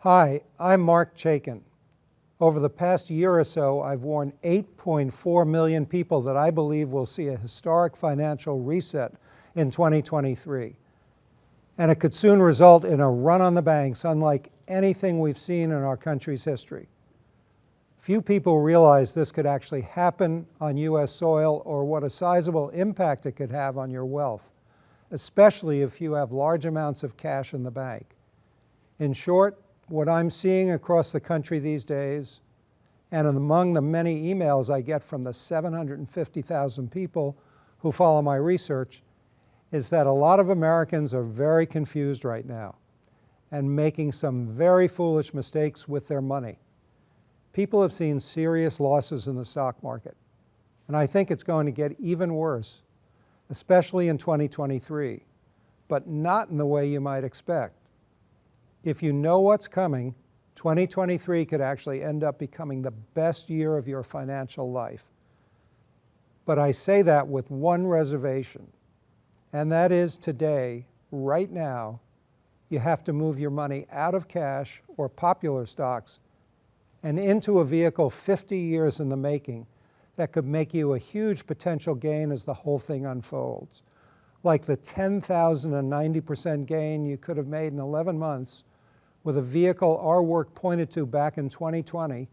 Hi, I'm Marc Chaikin. Over the past year or so, I've warned 8.4 million people that I believe will see a historic financial reset in 2023. And it could soon result in a run on the banks unlike anything we've seen in our country's history. Few people realize this could actually happen on U.S. soil or what a sizable impact it could have on your wealth, especially if you have large amounts of cash in the bank. In short, what I'm seeing across the country these days, and among the many emails I get from the 750,000 people who follow my research, is that a lot of Americans are very confused right now and making some very foolish mistakes with their money. People have seen serious losses in the stock market, and I think it's going to get even worse, especially in 2023, but not in the way you might expect. If you know what's coming, 2023 could actually end up becoming the best year of your financial life. But I say that with one reservation, and that is today, right now, you have to move your money out of cash or popular stocks and into a vehicle 50 years in the making that could make you a huge potential gain as the whole thing unfolds. Like the 10,090% gain you could have made in 11 months with a vehicle our work pointed to back in 2020,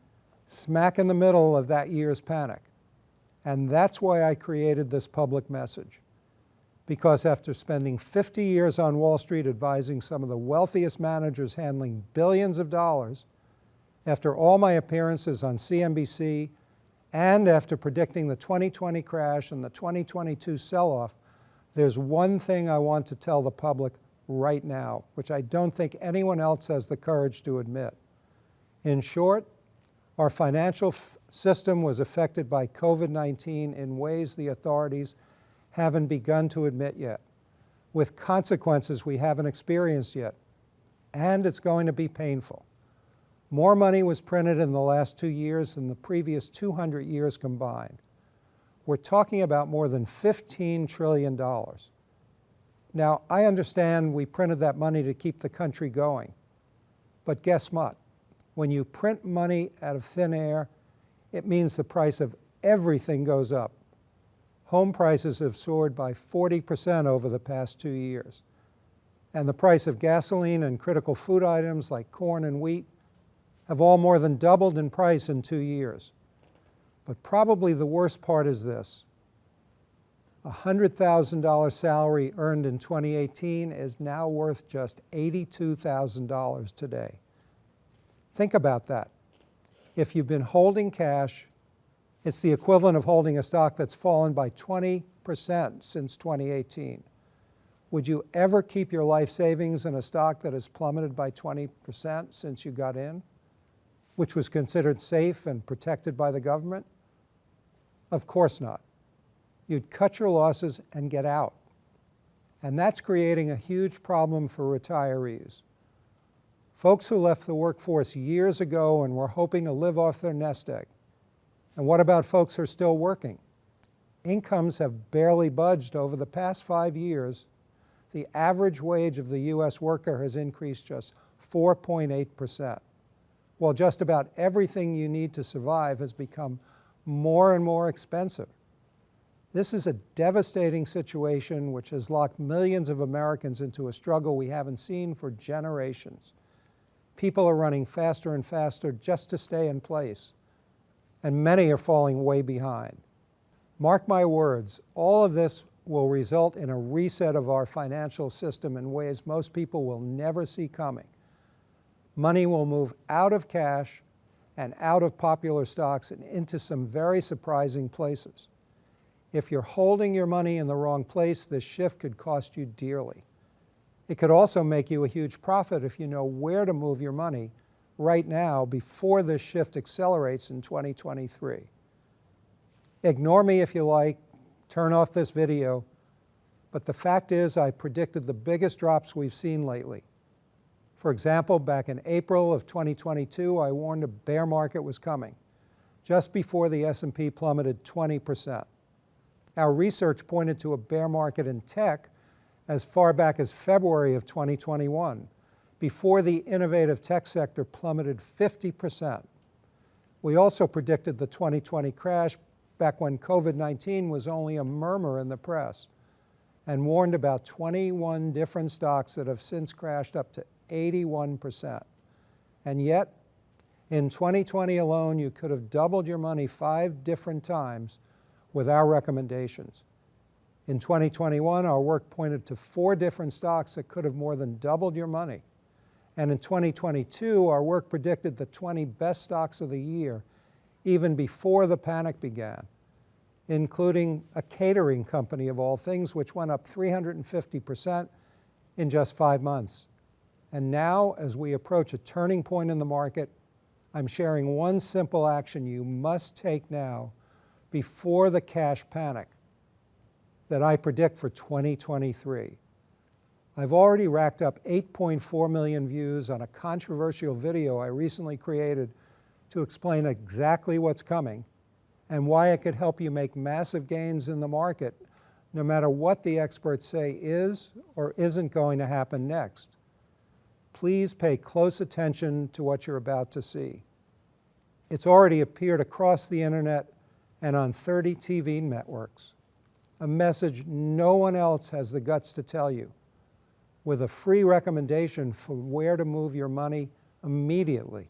smack in the middle of that year's panic. And that's why I created this public message. Because after spending 50 years on Wall Street advising some of the wealthiest managers handling billions of dollars, after all my appearances on CNBC, and after predicting the 2020 crash and the 2022 sell-off, there's one thing I want to tell the public right now, which I don't think anyone else has the courage to admit. In short, our financial system was affected by COVID-19 in ways the authorities haven't begun to admit yet, with consequences we haven't experienced yet, and it's going to be painful. More money was printed in the last 2 years than the previous 200 years combined. We're talking about more than $15 trillion. Now, I understand we printed that money to keep the country going, but guess what? When you print money out of thin air, it means the price of everything goes up. Home prices have soared by 40% over the past 2 years, and the price of gasoline and critical food items like corn and wheat have all more than doubled in price in 2 years. But probably the worst part is this. A $100,000 salary earned in 2018 is now worth just $82,000 today. Think about that. If you've been holding cash, it's the equivalent of holding a stock that's fallen by 20% since 2018. Would you ever keep your life savings in a stock that has plummeted by 20% since you got in, which was considered safe and protected by the government? Of course not. You'd cut your losses and get out. And that's creating a huge problem for retirees. Folks who left the workforce years ago and were hoping to live off their nest egg. And what about folks who are still working? Incomes have barely budged over the past 5 years. The average wage of the U.S. worker has increased just 4.8%, while just about everything you need to survive has become more and more expensive. This is a devastating situation which has locked millions of Americans into a struggle we haven't seen for generations. People are running faster and faster just to stay in place, and many are falling way behind. Mark my words, all of this will result in a reset of our financial system in ways most people will never see coming. Money will move out of cash and out of popular stocks and into some very surprising places. If you're holding your money in the wrong place, this shift could cost you dearly. It could also make you a huge profit if you know where to move your money right now before this shift accelerates in 2023. Ignore me if you like, turn off this video, but the fact is I predicted the biggest drops we've seen lately. For example, back in April of 2022, I warned a bear market was coming, just before the S&P plummeted 20%. Our research pointed to a bear market in tech as far back as February of 2021, before the innovative tech sector plummeted 50%. We also predicted the 2020 crash back when COVID-19 was only a murmur in the press, and warned about 21 different stocks that have since crashed up to 81%. And yet, in 2020 alone, you could have doubled your money 5 different times with our recommendations. In 2021, our work pointed to 4 different stocks that could have more than doubled your money. And in 2022, our work predicted the 20 best stocks of the year, even before the panic began, including a catering company of all things, which went up 350% in just 5 months. And now, as we approach a turning point in the market, I'm sharing one simple action you must take now before the cash panic that I predict for 2023. I've already racked up 8.4 million views on a controversial video I recently created to explain exactly what's coming and why it could help you make massive gains in the market, no matter what the experts say is or isn't going to happen next. Please pay close attention to what you're about to see. It's already appeared across the internet and on 30 TV networks, a message no one else has the guts to tell you, with a free recommendation for where to move your money immediately.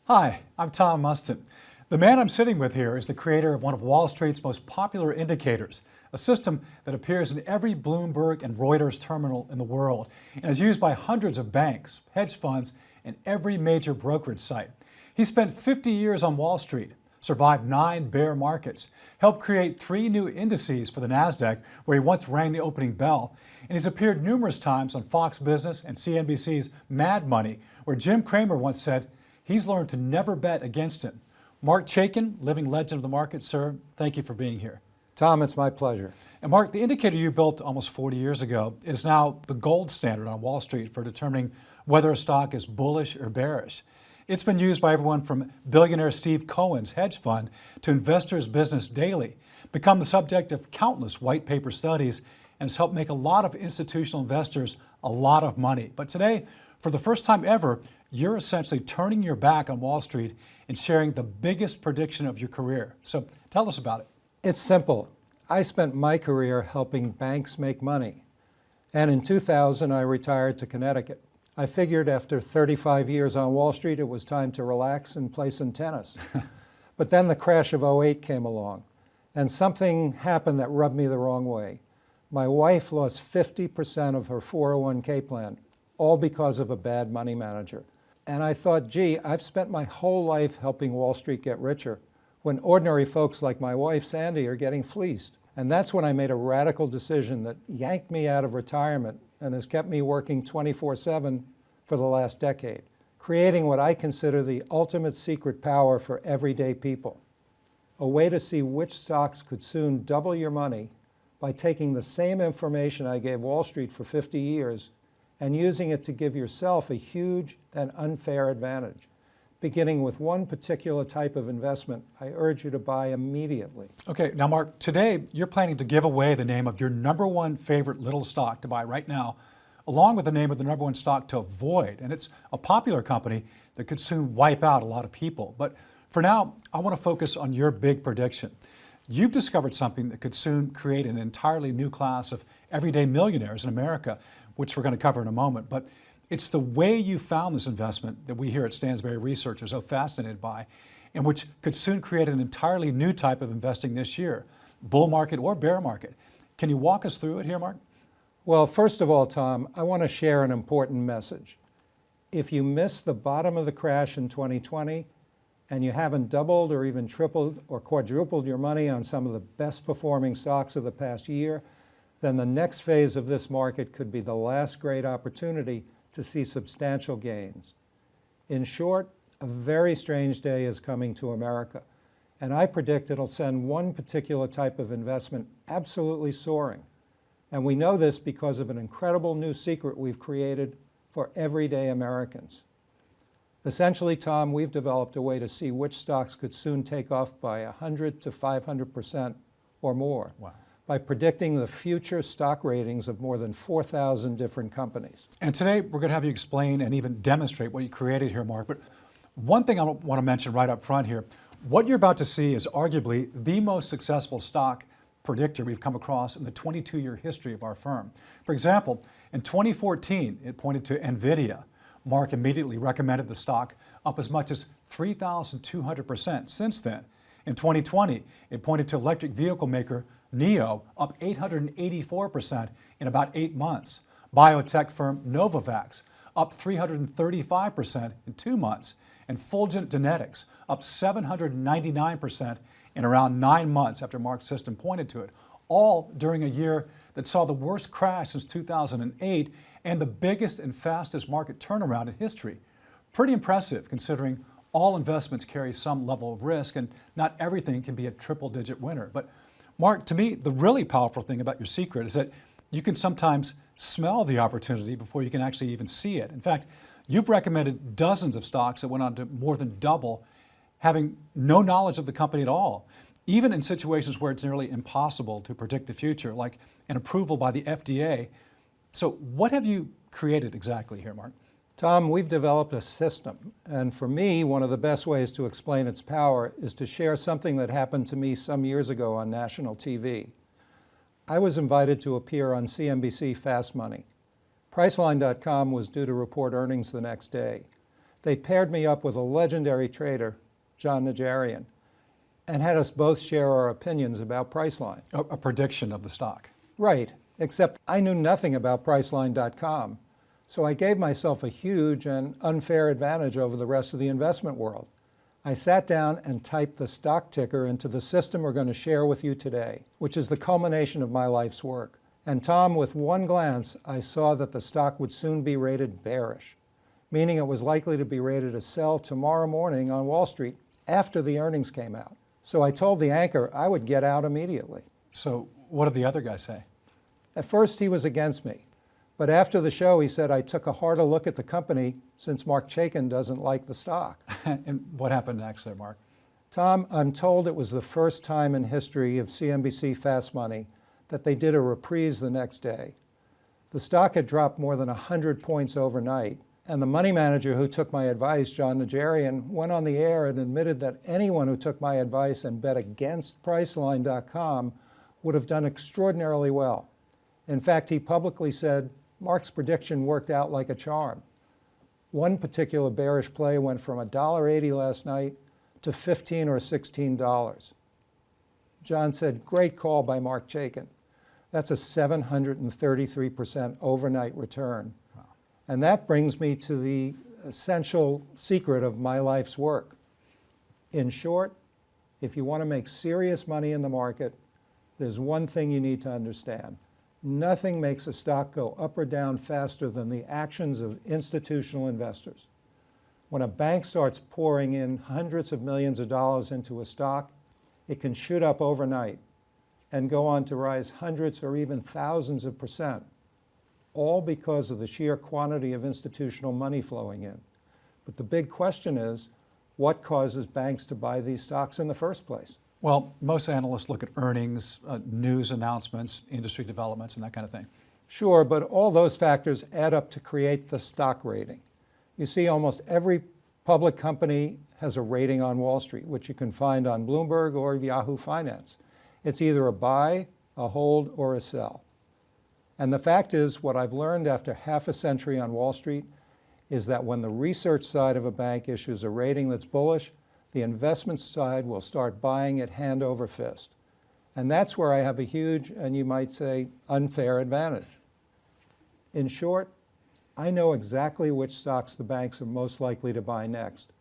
Hi, I'm Tom Mustin. The man I'm sitting with here is the creator of one of Wall Street's most popular indicators, a system that appears in every Bloomberg and Reuters terminal in the world and is used by hundreds of banks, hedge funds, and every major brokerage site. He spent 50 years on Wall Street, survived 9 bear markets, helped create 3 new indices for the NASDAQ, where he once rang the opening bell, and he's appeared numerous times on Fox Business and CNBC's Mad Money, where Jim Cramer once said he's learned to never bet against him. Marc Chaikin, living legend of the market, sir, thank you for being here. Tom, it's my pleasure. And Marc, the indicator you built almost 40 years ago is now the gold standard on Wall Street for determining whether a stock is bullish or bearish. It's been used by everyone from billionaire Steve Cohen's hedge fund to Investors Business Daily, become the subject of countless white paper studies, and has helped make a lot of institutional investors a lot of money. But today, for the first time ever, you're essentially turning your back on Wall Street and sharing the biggest prediction of your career. So tell us about it. It's simple. I spent my career helping banks make money. And in 2000, I retired to Connecticut. I figured after 35 years on Wall Street, it was time to relax and play some tennis. But then the crash of '08 came along, and something happened that rubbed me the wrong way. My wife lost 50% of her 401k plan, all because of a bad money manager. And I thought, gee, I've spent my whole life helping Wall Street get richer, when ordinary folks like my wife, Sandy, are getting fleeced. And that's when I made a radical decision that yanked me out of retirement and has kept me working 24/7 for the last decade, creating what I consider the ultimate secret power for everyday people. A way to see which stocks could soon double your money by taking the same information I gave Wall Street for 50 years and using it to give yourself a huge and unfair advantage. Beginning with one particular type of investment, I urge you to buy immediately. Okay, now Marc, today you're planning to give away the name of your #1 favorite little stock to buy right now, along with the name of the #1 stock to avoid. And it's a popular company that could soon wipe out a lot of people. But for now, I want to focus on your big prediction. You've discovered something that could soon create an entirely new class of everyday millionaires in America, which we're going to cover in a moment. But it's the way you found this investment that we here at Stansberry Research are so fascinated by, and which could soon create an entirely new type of investing this year, bull market or bear market. Can you walk us through it here, Marc? Well, first of all, Tom, I want to share an important message. If you missed the bottom of the crash in 2020, and you haven't doubled or even tripled or quadrupled your money on some of the best performing stocks of the past year, then the next phase of this market could be the last great opportunity to see substantial gains. In short, a very strange day is coming to America, and I predict it'll send one particular type of investment absolutely soaring. And we know this because of an incredible new secret we've created for everyday Americans. Essentially, Tom, we've developed a way to see which stocks could soon take off by 100 to 500% or more. Wow. by predicting the future stock ratings of more than 4,000 different companies. And today we're going to have you explain and even demonstrate what you created here, Mark. But one thing I want to mention right up front here, what you're about to see is arguably the most successful stock predictor we've come across in the 22-year history of our firm. For example, in 2014, it pointed to Nvidia. Mark immediately recommended the stock up as much as 3,200% since then. In 2020, it pointed to electric vehicle maker NIO up 884% in about 8 months. Biotech firm Novavax up 335% in 2 months. And Fulgent Genetics up 799% in around 9 months after Mark's system pointed to it, all during a year that saw the worst crash since 2008 and the biggest and fastest market turnaround in history. Pretty impressive considering all investments carry some level of risk and not everything can be a triple-digit winner. But Mark, to me, the really powerful thing about your secret is that you can sometimes smell the opportunity before you can actually even see it. In fact, you've recommended dozens of stocks that went on to more than double, having no knowledge of the company at all, even in situations where it's nearly impossible to predict the future, like an approval by the FDA. So what have you created exactly here, Mark? Tom, we've developed a system, and for me, one of the best ways to explain its power is to share something that happened to me some years ago on national TV. I was invited to appear on CNBC Fast Money. Priceline.com was due to report earnings the next day. They paired me up with a legendary trader, John Najarian, and had us both share our opinions about Priceline. A prediction of the stock. Right, except I knew nothing about Priceline.com. So I gave myself a huge and unfair advantage over the rest of the investment world. I sat down and typed the stock ticker into the system we're going to share with you today, which is the culmination of my life's work. And Tom, with one glance, I saw that the stock would soon be rated bearish, meaning it was likely to be rated a sell tomorrow morning on Wall Street after the earnings came out. So I told the anchor I would get out immediately. So what did the other guy say? At first, he was against me. But after the show, he said I took a harder look at the company since Marc Chaikin doesn't like the stock. And what happened next there, Mark? Tom, I'm told it was the first time in history of CNBC Fast Money that they did a reprise the next day. The stock had dropped more than 100 points overnight, and the money manager who took my advice, John Najarian, went on the air and admitted that anyone who took my advice and bet against Priceline.com would have done extraordinarily well. In fact, he publicly said, Mark's prediction worked out like a charm. One particular bearish play went from $1.80 last night to $15 or $16. John said, great call by Marc Chaikin. That's a 733% overnight return. Wow. And that brings me to the essential secret of my life's work. In short, if you want to make serious money in the market, there's one thing you need to understand. Nothing makes a stock go up or down faster than the actions of institutional investors. When a bank starts pouring in hundreds of millions of dollars into a stock, it can shoot up overnight and go on to rise hundreds or even thousands of percent, all because of the sheer quantity of institutional money flowing in. But the big question is, what causes banks to buy these stocks in the first place? Well, most analysts look at earnings, news announcements, industry developments, and that kind of thing. Sure, but all those factors add up to create the stock rating. You see, almost every public company has a rating on Wall Street, which you can find on Bloomberg or Yahoo Finance. It's either a buy, a hold, or a sell. And the fact is, what I've learned after half a century on Wall Street is that when the research side of a bank issues a rating that's bullish, the investment side will start buying it hand over fist. And that's where I have a huge, and you might say, unfair advantage. In short, I know exactly which stocks the banks are most likely to buy next,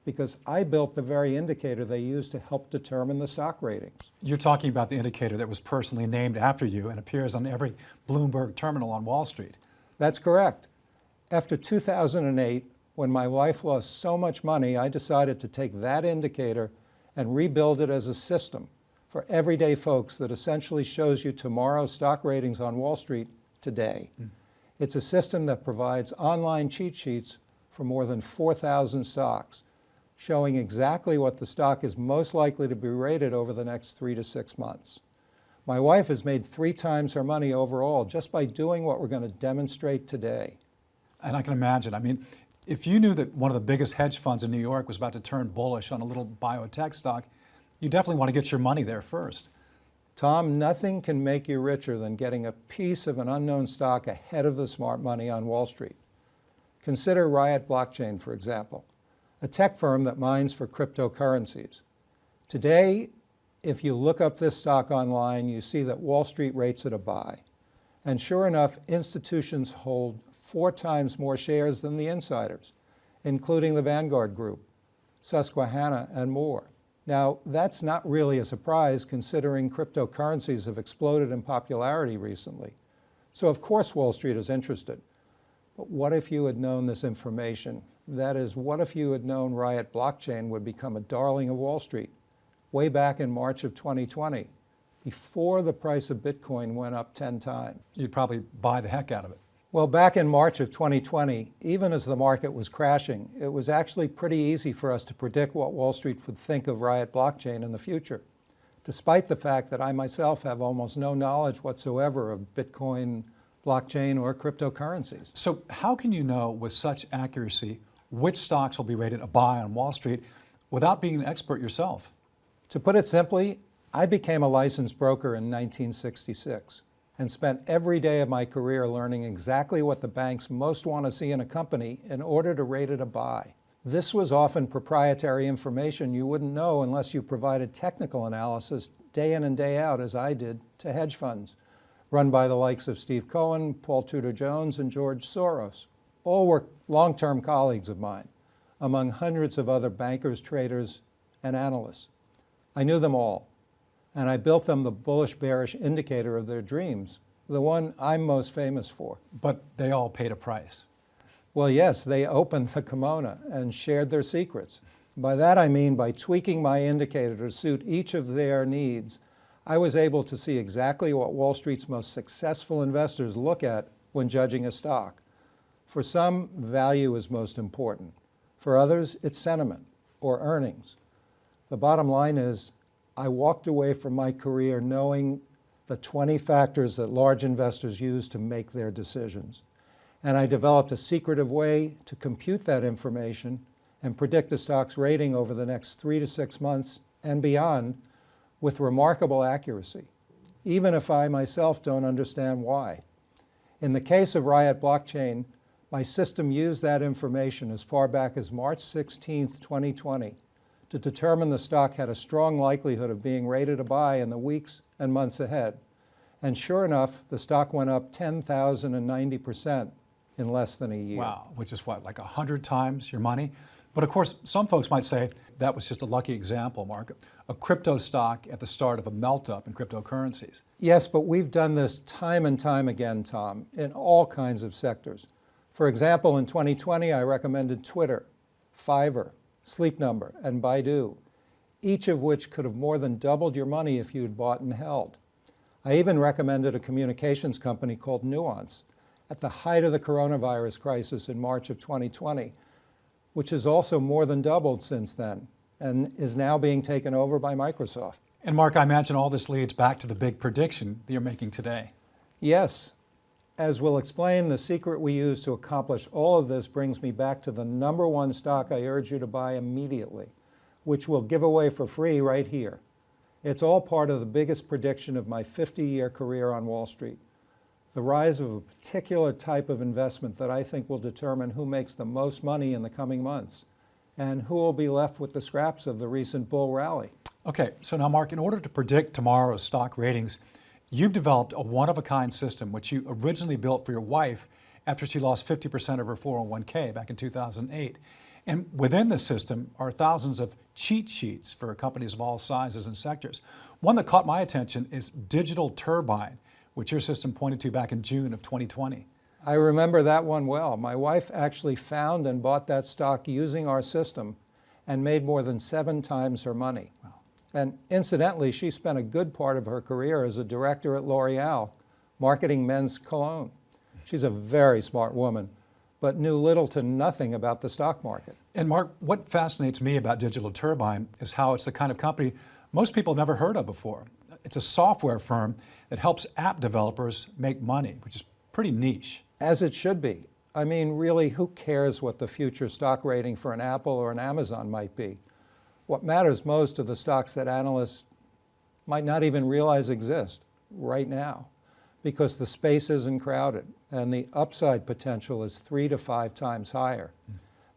because I built the very indicator they use to help determine the stock ratings. You're talking about the indicator that was personally named after you and appears on every Bloomberg terminal on Wall Street. That's correct. After 2008, when my wife lost so much money, I decided to take that indicator and rebuild it as a system for everyday folks that essentially shows you tomorrow's stock ratings on Wall Street today. It's a system that provides online cheat sheets for more than 4,000 stocks, showing exactly what the stock is most likely to be rated over the next 3 to 6 months. My wife has made 3 times her money overall just by doing what we're going to demonstrate today. And I can imagine. I mean, if you knew that one of the biggest hedge funds in New York was about to turn bullish on a little biotech stock, you definitely want to get your money there first. Tom, nothing can make you richer than getting a piece of an unknown stock ahead of the smart money on Wall Street. Consider Riot Blockchain, for example, a tech firm that mines for cryptocurrencies. Today, if you look up this stock online, you see that Wall Street rates it a buy. And sure enough, institutions hold 4 times more shares than the insiders, including the Vanguard Group, Susquehanna, and more. Now, that's not really a surprise considering cryptocurrencies have exploded in popularity recently. So of course Wall Street is interested. But what if you had known this information? That is, what if you had known Riot Blockchain would become a darling of Wall Street way back in March of 2020, before the price of Bitcoin went up 10 times? You'd probably buy the heck out of it. Well, back in March of 2020, even as the market was crashing, it was actually pretty easy for us to predict what Wall Street would think of Riot Blockchain in the future, despite the fact that I myself have almost no knowledge whatsoever of Bitcoin, blockchain, or cryptocurrencies. So how can you know with such accuracy which stocks will be rated a buy on Wall Street without being an expert yourself? To put it simply, I became a licensed broker in 1966 and spent every day of my career learning exactly what the banks most want to see in a company in order to rate it a buy. This was often proprietary information you wouldn't know unless you provided technical analysis day in and day out, as I did, to hedge funds, run by the likes of Steve Cohen, Paul Tudor Jones, and George Soros. All were long-term colleagues of mine, among hundreds of other bankers, traders, and analysts. I knew them all, and I built them the bullish-bearish indicator of their dreams, the one I'm most famous for. But they all paid a price. Well, yes, they opened the kimono and shared their secrets. By that I mean by tweaking my indicator to suit each of their needs, I was able to see exactly what Wall Street's most successful investors look at when judging a stock. For some, value is most important. For others, it's sentiment or earnings. The bottom line is, I walked away from my career knowing the 20 factors that large investors use to make their decisions. And I developed a secretive way to compute that information and predict a stock's rating over the next 3 to 6 months and beyond with remarkable accuracy, even if I myself don't understand why. In the case of Riot Blockchain, my system used that information as far back as March 16, 2020, to determine the stock had a strong likelihood of being rated a buy in the weeks and months ahead. And sure enough, the stock went up 10,090% in less than a year. Wow, which is what, like 100 times your money? But of course, some folks might say that was just a lucky example, Mark. A crypto stock at the start of a melt-up in cryptocurrencies. Yes, but we've done this time and time again, Tom, in all kinds of sectors. For example, in 2020, I recommended Twitter, Fiverr, Sleep Number, and Baidu, each of which could have more than doubled your money if you had bought and held. I even recommended a communications company called Nuance at the height of the coronavirus crisis in March of 2020, which has also more than doubled since then and is now being taken over by Microsoft. And Mark, I imagine all this leads back to the big prediction that you're making today. Yes. As we'll explain, the secret we use to accomplish all of this brings me back to the number one stock I urge you to buy immediately, which we'll give away for free right here. It's all part of the biggest prediction of my 50-year career on Wall Street, the rise of a particular type of investment that I think will determine who makes the most money in the coming months and who will be left with the scraps of the recent bull rally. Okay, so now Mark, in order to predict tomorrow's stock ratings, you've developed a one-of-a-kind system which you originally built for your wife after she lost 50% of her 401k back in 2008. And within the system are thousands of cheat sheets for companies of all sizes and sectors. One that caught my attention is Digital Turbine, which your system pointed to back in June of 2020. I remember that one well. My wife actually found and bought that stock using our system and made more than 7 times her money. Wow. And incidentally, she spent a good part of her career as a director at L'Oreal, marketing men's cologne. She's a very smart woman, but knew little to nothing about the stock market. And Mark, what fascinates me about Digital Turbine is how it's the kind of company most people have never heard of before. it's a software firm that helps app developers make money, which is pretty niche. As it should be. I mean, really, who cares what the future stock rating for an Apple or an Amazon might be? What matters most are the stocks that analysts might not even realize exist right now, because the space isn't crowded and the upside potential is 3 to 5 times higher.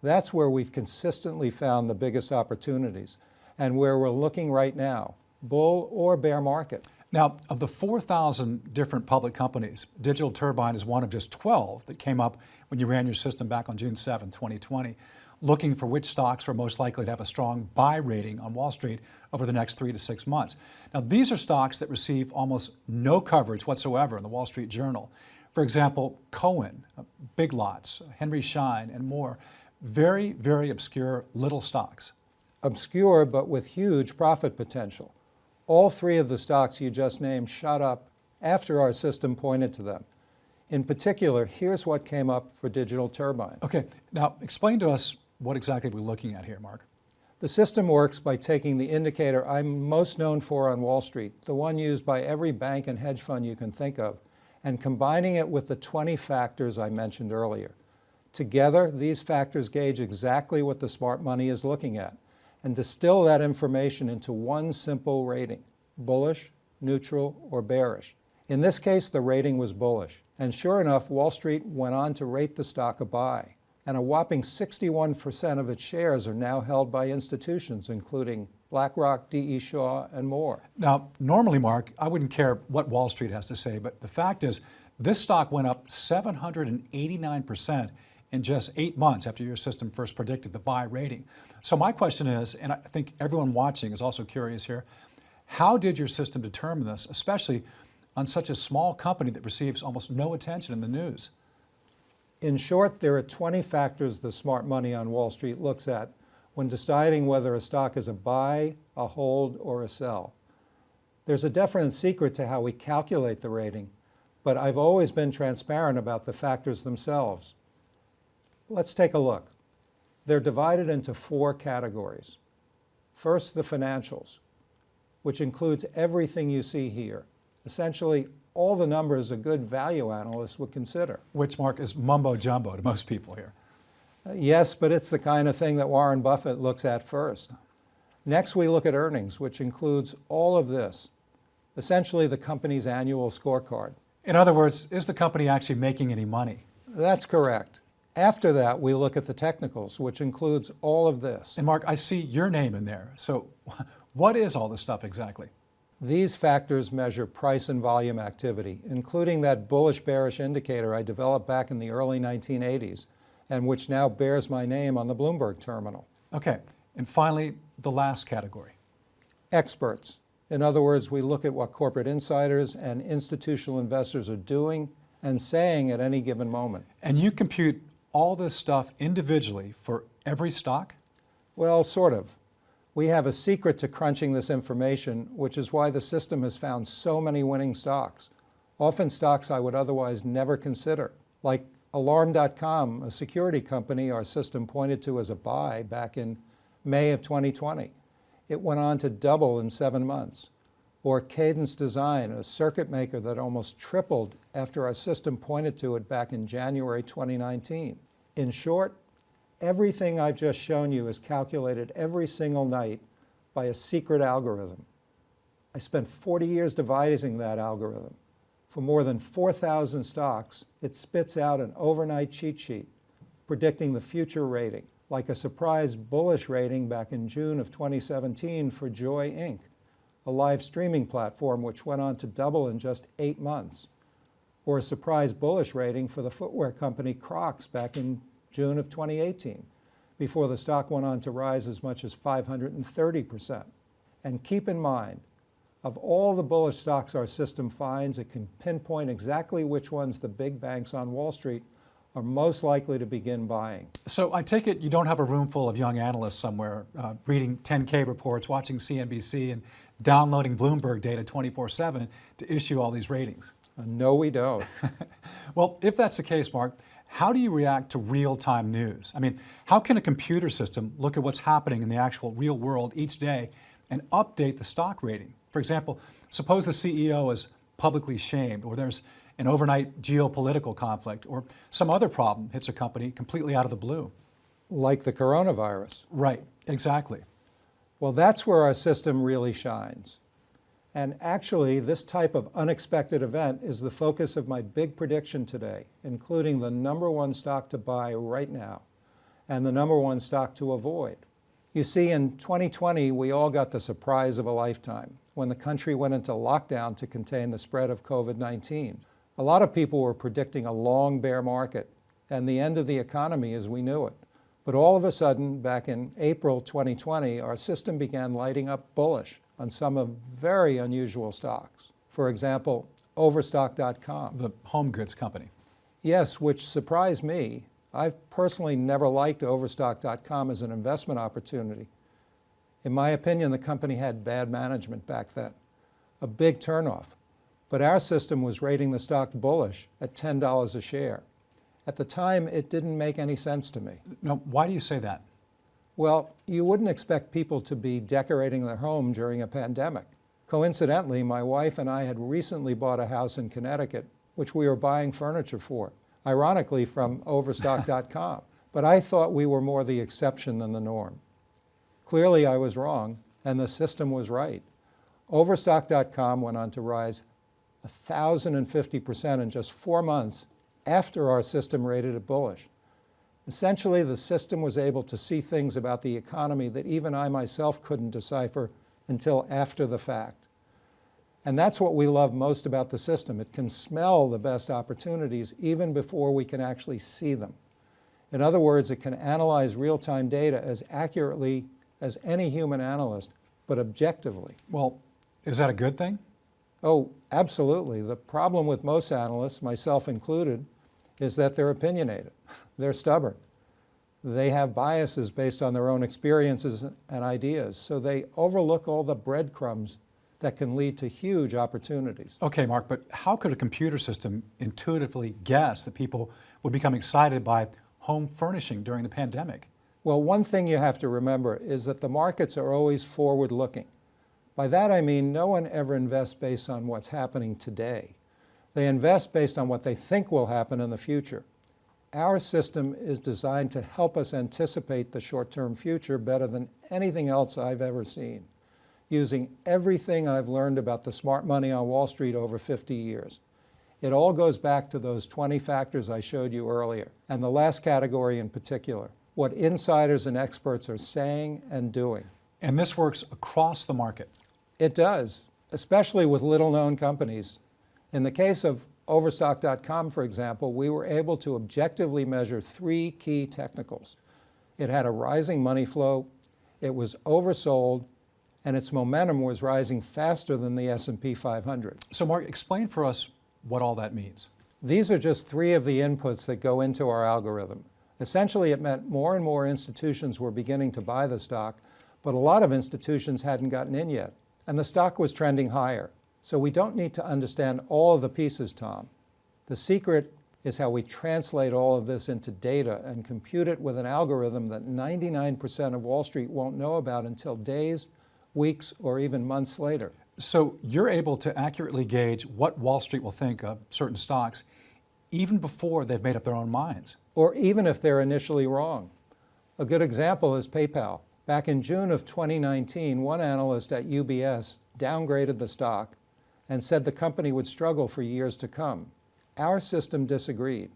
That's where we've consistently found the biggest opportunities and where we're looking right now, bull or bear market. Now, of the 4,000 different public companies, Digital Turbine is one of just 12 that came up when you ran your system back on June 7, 2020, looking for which stocks were most likely to have a strong buy rating on Wall Street over the next 3 to 6 months. Now, these are stocks that receive almost no coverage whatsoever in the Wall Street Journal. For example, Cohen, Big Lots, Henry Schein, and more. Very, very obscure little stocks. Obscure, but with huge profit potential. All 3 of the stocks you just named shot up after our system pointed to them. In particular, here's what came up for Digital Turbine. Okay, now explain to us what exactly we're looking at here, Mark. The system works by taking the indicator I'm most known for on Wall Street, the one used by every bank and hedge fund you can think of, and combining it with the 20 factors I mentioned earlier. Together, these factors gauge exactly what the smart money is looking at and distill that information into one simple rating: bullish, neutral, or bearish. In this case, the rating was bullish. And sure enough, Wall Street went on to rate the stock a buy. And a whopping 61% of its shares are now held by institutions, including BlackRock, D.E. Shaw, and more. Now, normally, Mark, I wouldn't care what Wall Street has to say, but the fact is, this stock went up 789% in just 8 months after your system first predicted the buy rating. So my question is, and I think everyone watching is also curious here, how did your system determine this, especially on such a small company that receives almost no attention in the news? In short, there are 20 factors the smart money on Wall Street looks at when deciding whether a stock is a buy, a hold, or a sell. There's a definite secret to how we calculate the rating, but I've always been transparent about the factors themselves. Let's take a look. They're divided into 4 categories. First, the financials, which includes everything you see here. Essentially, all the numbers a good value analyst would consider. Which, Mark, is mumbo jumbo to most people here. Yes, but it's the kind of thing that Warren Buffett looks at first. Next, we look at earnings, which includes all of this. Essentially, the company's annual scorecard. In other words, is the company actually making any money? That's correct. After that, we look at the technicals, which includes all of this. And Mark, I see your name in there. So what is all this stuff exactly? These factors measure price and volume activity, including that bullish-bearish indicator I developed back in the early 1980s, and which now bears my name on the Bloomberg terminal. Okay, and finally, the last category. Experts. In other words, we look at what corporate insiders and institutional investors are doing and saying at any given moment. And you compute all this stuff individually for every stock? Well, sort of. We have a secret to crunching this information, which is why the system has found so many winning stocks, often stocks I would otherwise never consider, like Alarm.com, a security company our system pointed to as a buy back in May of 2020. It went on to double in 7 months. Or Cadence Design, a circuit maker that almost tripled after our system pointed to it back in January 2019. In short, everything I've just shown you is calculated every single night by a secret algorithm. I spent 40 years devising that algorithm. For more than 4,000 stocks, it spits out an overnight cheat sheet predicting the future rating, like a surprise bullish rating back in June of 2017 for Joy Inc., a live streaming platform which went on to double in just 8 months, or a surprise bullish rating for the footwear company Crocs back in June of 2018, before the stock went on to rise as much as 530%. And keep in mind, of all the bullish stocks our system finds, it can pinpoint exactly which ones the big banks on Wall Street are most likely to begin buying. So I take it you don't have a room full of young analysts somewhere reading 10K reports, watching CNBC, and downloading Bloomberg data 24/7 to issue all these ratings. No, we don't. Well, if that's the case, Mark, how do you react to real-time news? I mean, how can a computer system look at what's happening in the actual real world each day and update the stock rating For example, suppose the CEO is publicly shamed, or there's an overnight geopolitical conflict, or some other problem hits a company completely out of the blue. Like the coronavirus. Right, exactly. Well, that's where our system really shines. And actually, this type of unexpected event is the focus of my big prediction today, including the number one stock to buy right now and the number one stock to avoid. You see, in 2020, we all got the surprise of a lifetime when the country went into lockdown to contain the spread of COVID-19. A lot of people were predicting a long bear market and the end of the economy as we knew it. But all of a sudden, back in April 2020, our system began lighting up bullish on some of very unusual stocks. For example, Overstock.com. The home goods company. Yes, which surprised me. I've personally never liked Overstock.com as an investment opportunity. In my opinion, the company had bad management back then, a big turnoff. But our system was rating the stock bullish at $10 a share. At the time, it didn't make any sense to me. Now, why do you say that? Well, you wouldn't expect people to be decorating their home during a pandemic. Coincidentally, my wife and I had recently bought a house in Connecticut, which we were buying furniture for, ironically from Overstock.com. But I thought we were more the exception than the norm. Clearly, I was wrong, and the system was right. Overstock.com went on to rise 1,050% in just 4 months after our system rated it bullish. Essentially, the system was able to see things about the economy that even I myself couldn't decipher until after the fact. And that's what we love most about the system. It can smell the best opportunities even before we can actually see them. In other words, it can analyze real-time data as accurately as any human analyst, but objectively. Well, is that a good thing? Oh, absolutely. The problem with most analysts, myself included, is that they're opinionated. They're stubborn. They have biases based on their own experiences and ideas, so they overlook all the breadcrumbs that can lead to huge opportunities. Okay, Mark, but how could a computer system intuitively guess that people would become excited by home furnishing during the pandemic? Well, one thing you have to remember is that the markets are always forward-looking. By that I mean no one ever invests based on what's happening today. They invest based on what they think will happen in the future. Our system is designed to help us anticipate the short-term future better than anything else I've ever seen, using everything I've learned about the smart money on Wall Street over 50 years. It all goes back to those 20 factors I showed you earlier, and the last category in particular, what insiders and experts are saying and doing. And this works across the market. It does, especially with little-known companies. In the case of Overstock.com, for example, we were able to objectively measure 3 key technicals. It had a rising money flow, it was oversold, and its momentum was rising faster than the S&P 500. So Mark, explain for us what all that means. These are just 3 of the inputs that go into our algorithm. Essentially, it meant more and more institutions were beginning to buy the stock, but a lot of institutions hadn't gotten in yet, and the stock was trending higher. So we don't need to understand all of the pieces, Tom. The secret is how we translate all of this into data and compute it with an algorithm that 99% of Wall Street won't know about until days, weeks, or even months later. So you're able to accurately gauge what Wall Street will think of certain stocks even before they've made up their own minds. Or even if they're initially wrong. A good example is PayPal. Back in June of 2019, one analyst at UBS downgraded the stock and said the company would struggle for years to come. Our system disagreed.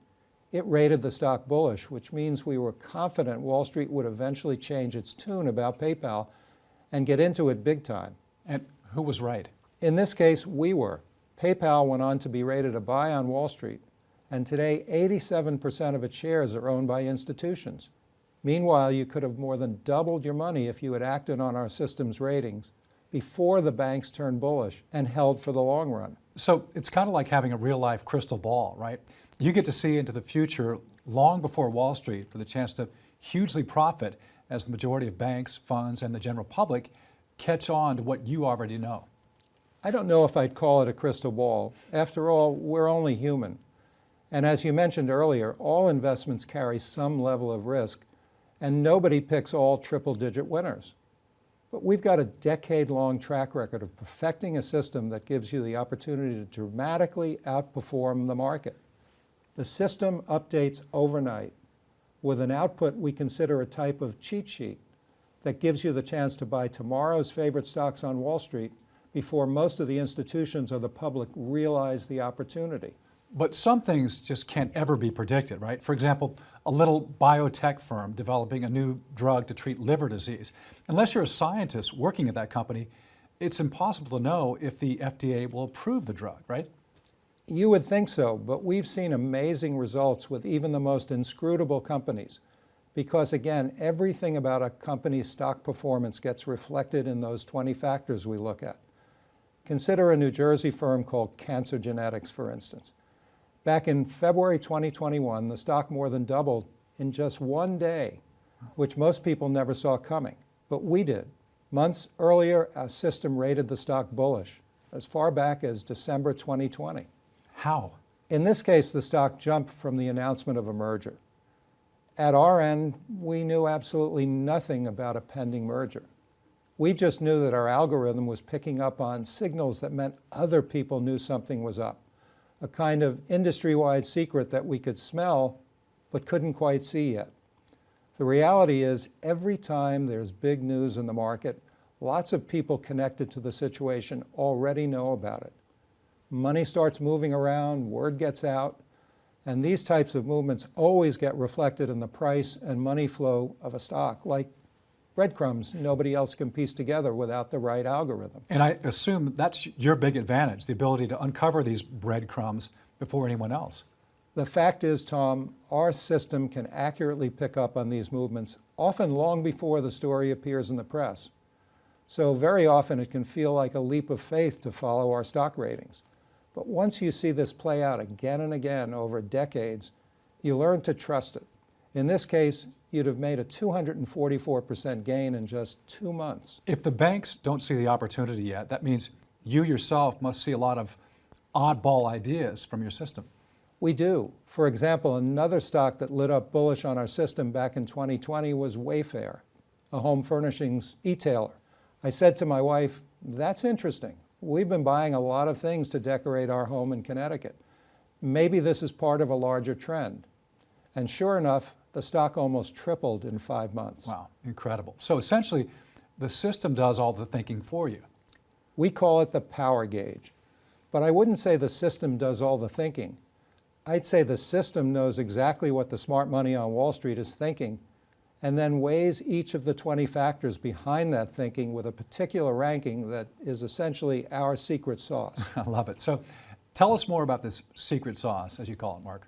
It rated the stock bullish, which means we were confident Wall Street would eventually change its tune about PayPal and get into it big time. And who was right? In this case, we were. PayPal went on to be rated a buy on Wall Street, and today 87% of its shares are owned by institutions. Meanwhile, you could have more than doubled your money if you had acted on our system's ratings before the banks turned bullish and held for the long run. So it's kind of like having a real-life crystal ball, right? You get to see into the future long before Wall Street for the chance to hugely profit as the majority of banks, funds, and the general public catch on to what you already know. I don't know if I'd call it a crystal ball. After all, we're only human. And as you mentioned earlier, all investments carry some level of risk, and nobody picks all triple-digit winners. But we've got a decade-long track record of perfecting a system that gives you the opportunity to dramatically outperform the market. The system updates overnight with an output we consider a type of cheat sheet that gives you the chance to buy tomorrow's favorite stocks on Wall Street before most of the institutions or the public realize the opportunity. But some things just can't ever be predicted, right? For example, a little biotech firm developing a new drug to treat liver disease. Unless you're a scientist working at that company, it's impossible to know if the FDA will approve the drug, right? You would think so, but we've seen amazing results with even the most inscrutable companies. Because again, everything about a company's stock performance gets reflected in those 20 factors we look at. Consider a New Jersey firm called Cancer Genetics, for instance. Back in February 2021, the stock more than doubled in just one day, which most people never saw coming, but we did. Months earlier, our system rated the stock bullish, as far back as December 2020. How? In this case, the stock jumped from the announcement of a merger. At our end, we knew absolutely nothing about a pending merger. We just knew that our algorithm was picking up on signals that meant other people knew something was up, a kind of industry-wide secret that we could smell but couldn't quite see yet. The reality is, every time there's big news in the market, lots of people connected to the situation already know about it. Money starts moving around, word gets out, and these types of movements always get reflected in the price and money flow of a stock, like breadcrumbs nobody else can piece together without the right algorithm. And I assume that's your big advantage, the ability to uncover these breadcrumbs before anyone else. The fact is, Tom, our system can accurately pick up on these movements, often long before the story appears in the press. So very often it can feel like a leap of faith to follow our stock ratings. But once you see this play out again and again over decades, you learn to trust it. In this case, you'd have made a 244% gain in just 2 months. If the banks don't see the opportunity yet, that means you yourself must see a lot of oddball ideas from your system. We do. For example, another stock that lit up bullish on our system back in 2020 was Wayfair, a home furnishings e-tailer. I said to my wife, "That's interesting. We've been buying a lot of things to decorate our home in Connecticut. Maybe this is part of a larger trend." And sure enough, the stock almost tripled in 5 months. Wow, incredible. So essentially, the system does all the thinking for you. We call it the power gauge. But I wouldn't say the system does all the thinking. I'd say the system knows exactly what the smart money on Wall Street is thinking, and then weighs each of the 20 factors behind that thinking with a particular ranking that is essentially our secret sauce. I love it. So tell us more about this secret sauce, as you call it, Mark.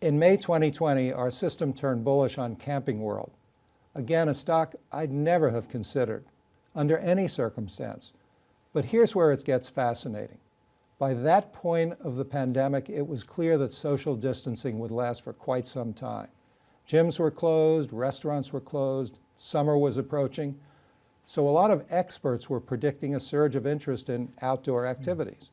In May 2020, our system turned bullish on Camping World. Again, a stock I'd never have considered under any circumstance. But here's where it gets fascinating. By that point of the pandemic, it was clear that social distancing would last for quite some time. Gyms were closed, restaurants were closed, summer was approaching. So a lot of experts were predicting a surge of interest in outdoor activities.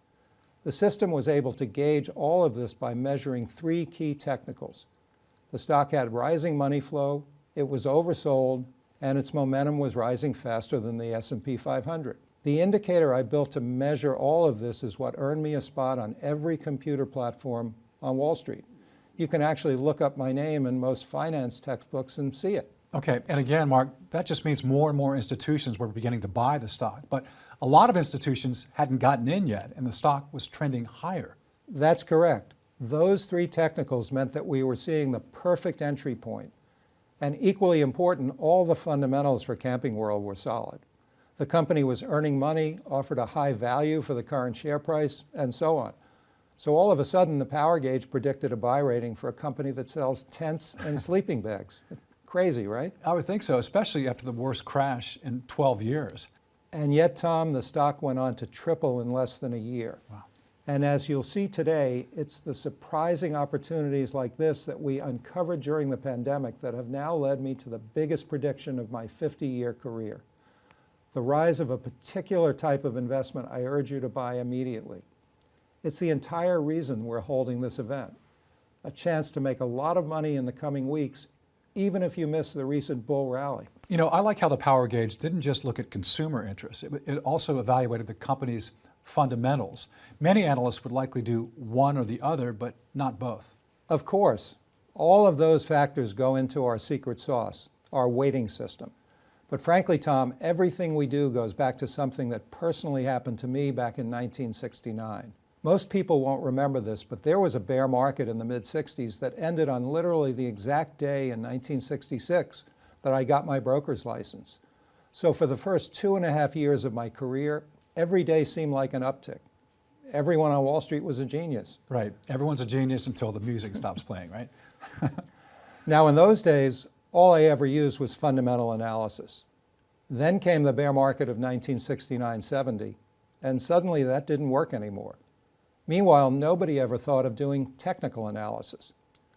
The system was able to gauge all of this by measuring 3 key technicals. The stock had rising money flow, it was oversold, and its momentum was rising faster than the S&P 500. The indicator I built to measure all of this is what earned me a spot on every computer platform on Wall Street. You can actually look up my name in most finance textbooks and see it. Okay, and again, Mark, that just means more and more institutions were beginning to buy the stock. But a lot of institutions hadn't gotten in yet, and the stock was trending higher. That's correct. Those 3 technicals meant that we were seeing the perfect entry point. And equally important, all the fundamentals for Camping World were solid. The company was earning money, offered a high value for the current share price, and so on. So all of a sudden, the power gauge predicted a buy rating for a company that sells tents and sleeping bags. Crazy, right? I would think so, especially after the worst crash in 12 years. And yet, Tom, the stock went on to triple in less than a year. Wow. And as you'll see today, it's the surprising opportunities like this that we uncovered during the pandemic that have now led me to the biggest prediction of my 50-year career. The rise of a particular type of investment I urge you to buy immediately. It's the entire reason we're holding this event. A chance to make a lot of money in the coming weeks, even if you miss the recent bull rally. You know, I like how the power gauge didn't just look at consumer interests, it also evaluated the company's fundamentals. Many analysts would likely do one or the other, but not both. Of course, all of those factors go into our secret sauce, our weighting system. But frankly, Tom, everything we do goes back to something that personally happened to me back in 1969. Most people won't remember this, but there was a bear market in the mid-60s that ended on literally the exact day in 1966 that I got my broker's license. So for the first 2.5 years of my career, every day seemed like an uptick. Everyone on Wall Street was a genius. Right. Everyone's a genius until the music stops playing, right? Now, in those days, all I ever used was fundamental analysis. Then came the bear market of 1969-70, and suddenly that didn't work anymore. Meanwhile, nobody ever thought of doing technical analysis.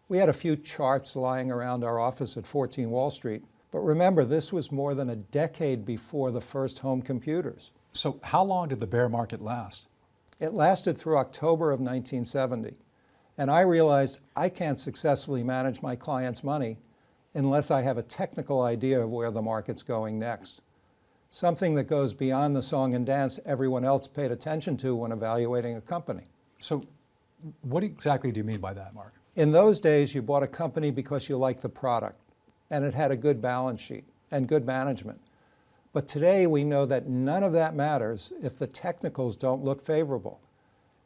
We had a few charts lying around our office at 14 Wall Street, but remember, this was more than a decade before the first home computers. So how long did the bear market last? It lasted through October of 1970, and I realized I can't successfully manage my clients' money unless I have a technical idea of where the market's going next. Something that goes beyond the song and dance everyone else paid attention to when evaluating a company. So what exactly do you mean by that, Mark? In those days, you bought a company because you liked the product, and it had a good balance sheet and good management. But today, we know that none of that matters if the technicals don't look favorable.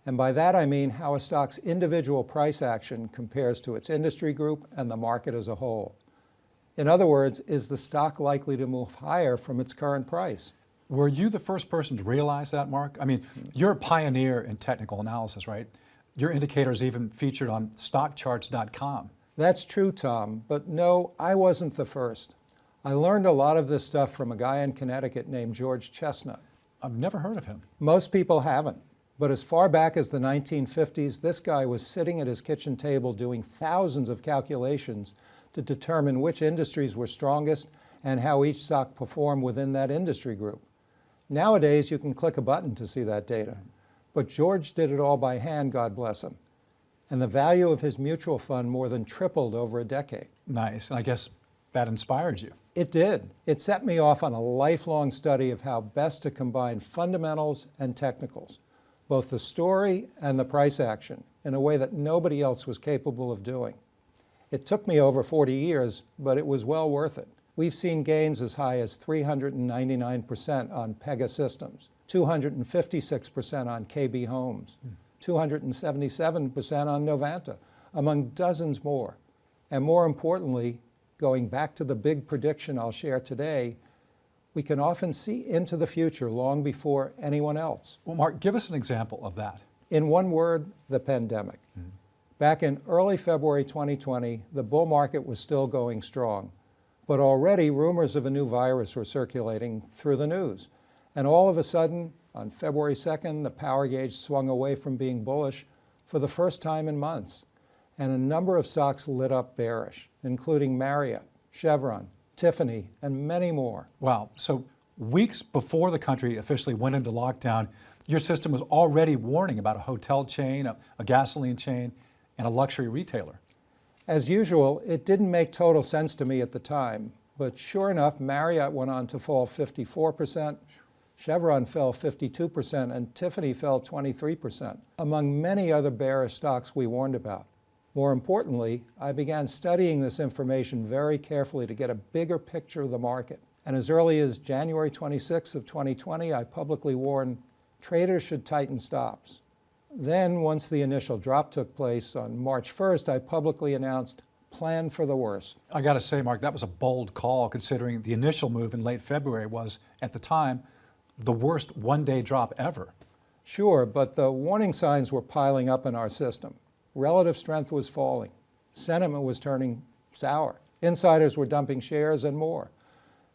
And by that, I mean how a stock's individual price action compares to its industry group and the market as a whole. In other words, is the stock likely to move higher from its current price? Were you the first person to realize that, Mark? I mean, you're a pioneer in technical analysis, right? Your indicators even featured on stockcharts.com. That's true, Tom, but no, I wasn't the first. I learned a lot of this stuff from a guy in Connecticut named George Chestnut. I've never heard of him. Most people haven't, but as far back as the 1950s, this guy was sitting at his kitchen table doing thousands of calculations to determine which industries were strongest and how each stock performed within that industry group. Nowadays, you can click a button to see that data, but George did it all by hand, God bless him. And the value of his mutual fund more than tripled over a decade. Nice. And I guess that inspired you. It did. It set me off on a lifelong study of how best to combine fundamentals and technicals, both the story and the price action, in a way that nobody else was capable of doing. It took me over 40 years, but it was well worth it. We've seen gains as high as 399% on Pega Systems, 256% on KB Homes, 277% on Novanta, among dozens more. And more importantly, going back to the big prediction I'll share today, we can often see into the future long before anyone else. Well, Mark, give us an example of that. In one word, the pandemic. Back in early February 2020, the bull market was still going strong, but already rumors of a new virus were circulating through the news. And all of a sudden, on February 2nd, the power gauge swung away from being bullish for the first time in months. And a number of stocks lit up bearish, including Marriott, Chevron, Tiffany, and many more. Wow. So weeks before the country officially went into lockdown, your system was already warning about a hotel chain, a gasoline chain, and a luxury retailer. As usual, it didn't make total sense to me at the time, but sure enough, Marriott went on to fall 54%, Chevron fell 52%, and Tiffany fell 23%, among many other bearish stocks we warned about. More importantly, I began studying this information very carefully to get a bigger picture of the market. And as early as January 26th of 2020, I publicly warned traders should tighten stops. Then, once the initial drop took place on March 1st, I publicly announced, plan for the worst. I got to say, Mark, that was a bold call considering the initial move in late February was, at the time, the worst one-day drop ever. Sure, but the warning signs were piling up in our system. Relative strength was falling. Sentiment was turning sour. Insiders were dumping shares and more.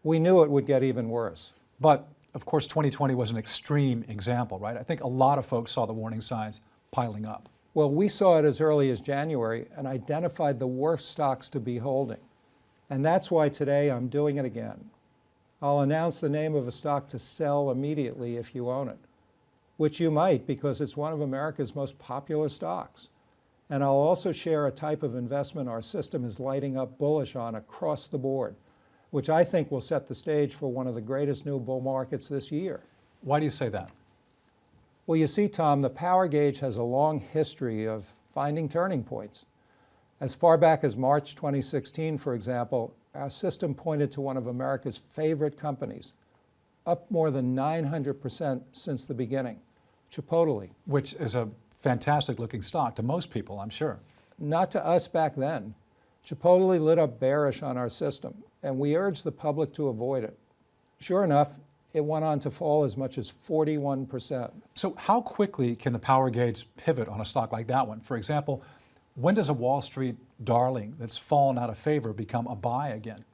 We knew it would get even worse. But, of course, 2020 was an extreme example, right? I think a lot of folks saw the warning signs piling up. Well, we saw it as early as January and identified the worst stocks to be holding. And that's why today I'm doing it again. I'll announce the name of a stock to sell immediately if you own it, which you might because it's one of America's most popular stocks. And I'll also share a type of investment our system is lighting up bullish on across the board, which I think will set the stage for one of the greatest new bull markets this year. Why do you say that? Well, you see, Tom, the power gauge has a long history of finding turning points. As far back as March 2016, for example, our system pointed to one of America's favorite companies, up more than 900% since the beginning, Chipotle. Which is a fantastic looking stock to most people, I'm sure. Not to us back then. Chipotle lit up bearish on our system, and we urged the public to avoid it. Sure enough, it went on to fall as much as 41%. So how quickly can the power gauge pivot on a stock like that one? For example, when does a Wall Street darling that's fallen out of favor become a buy again?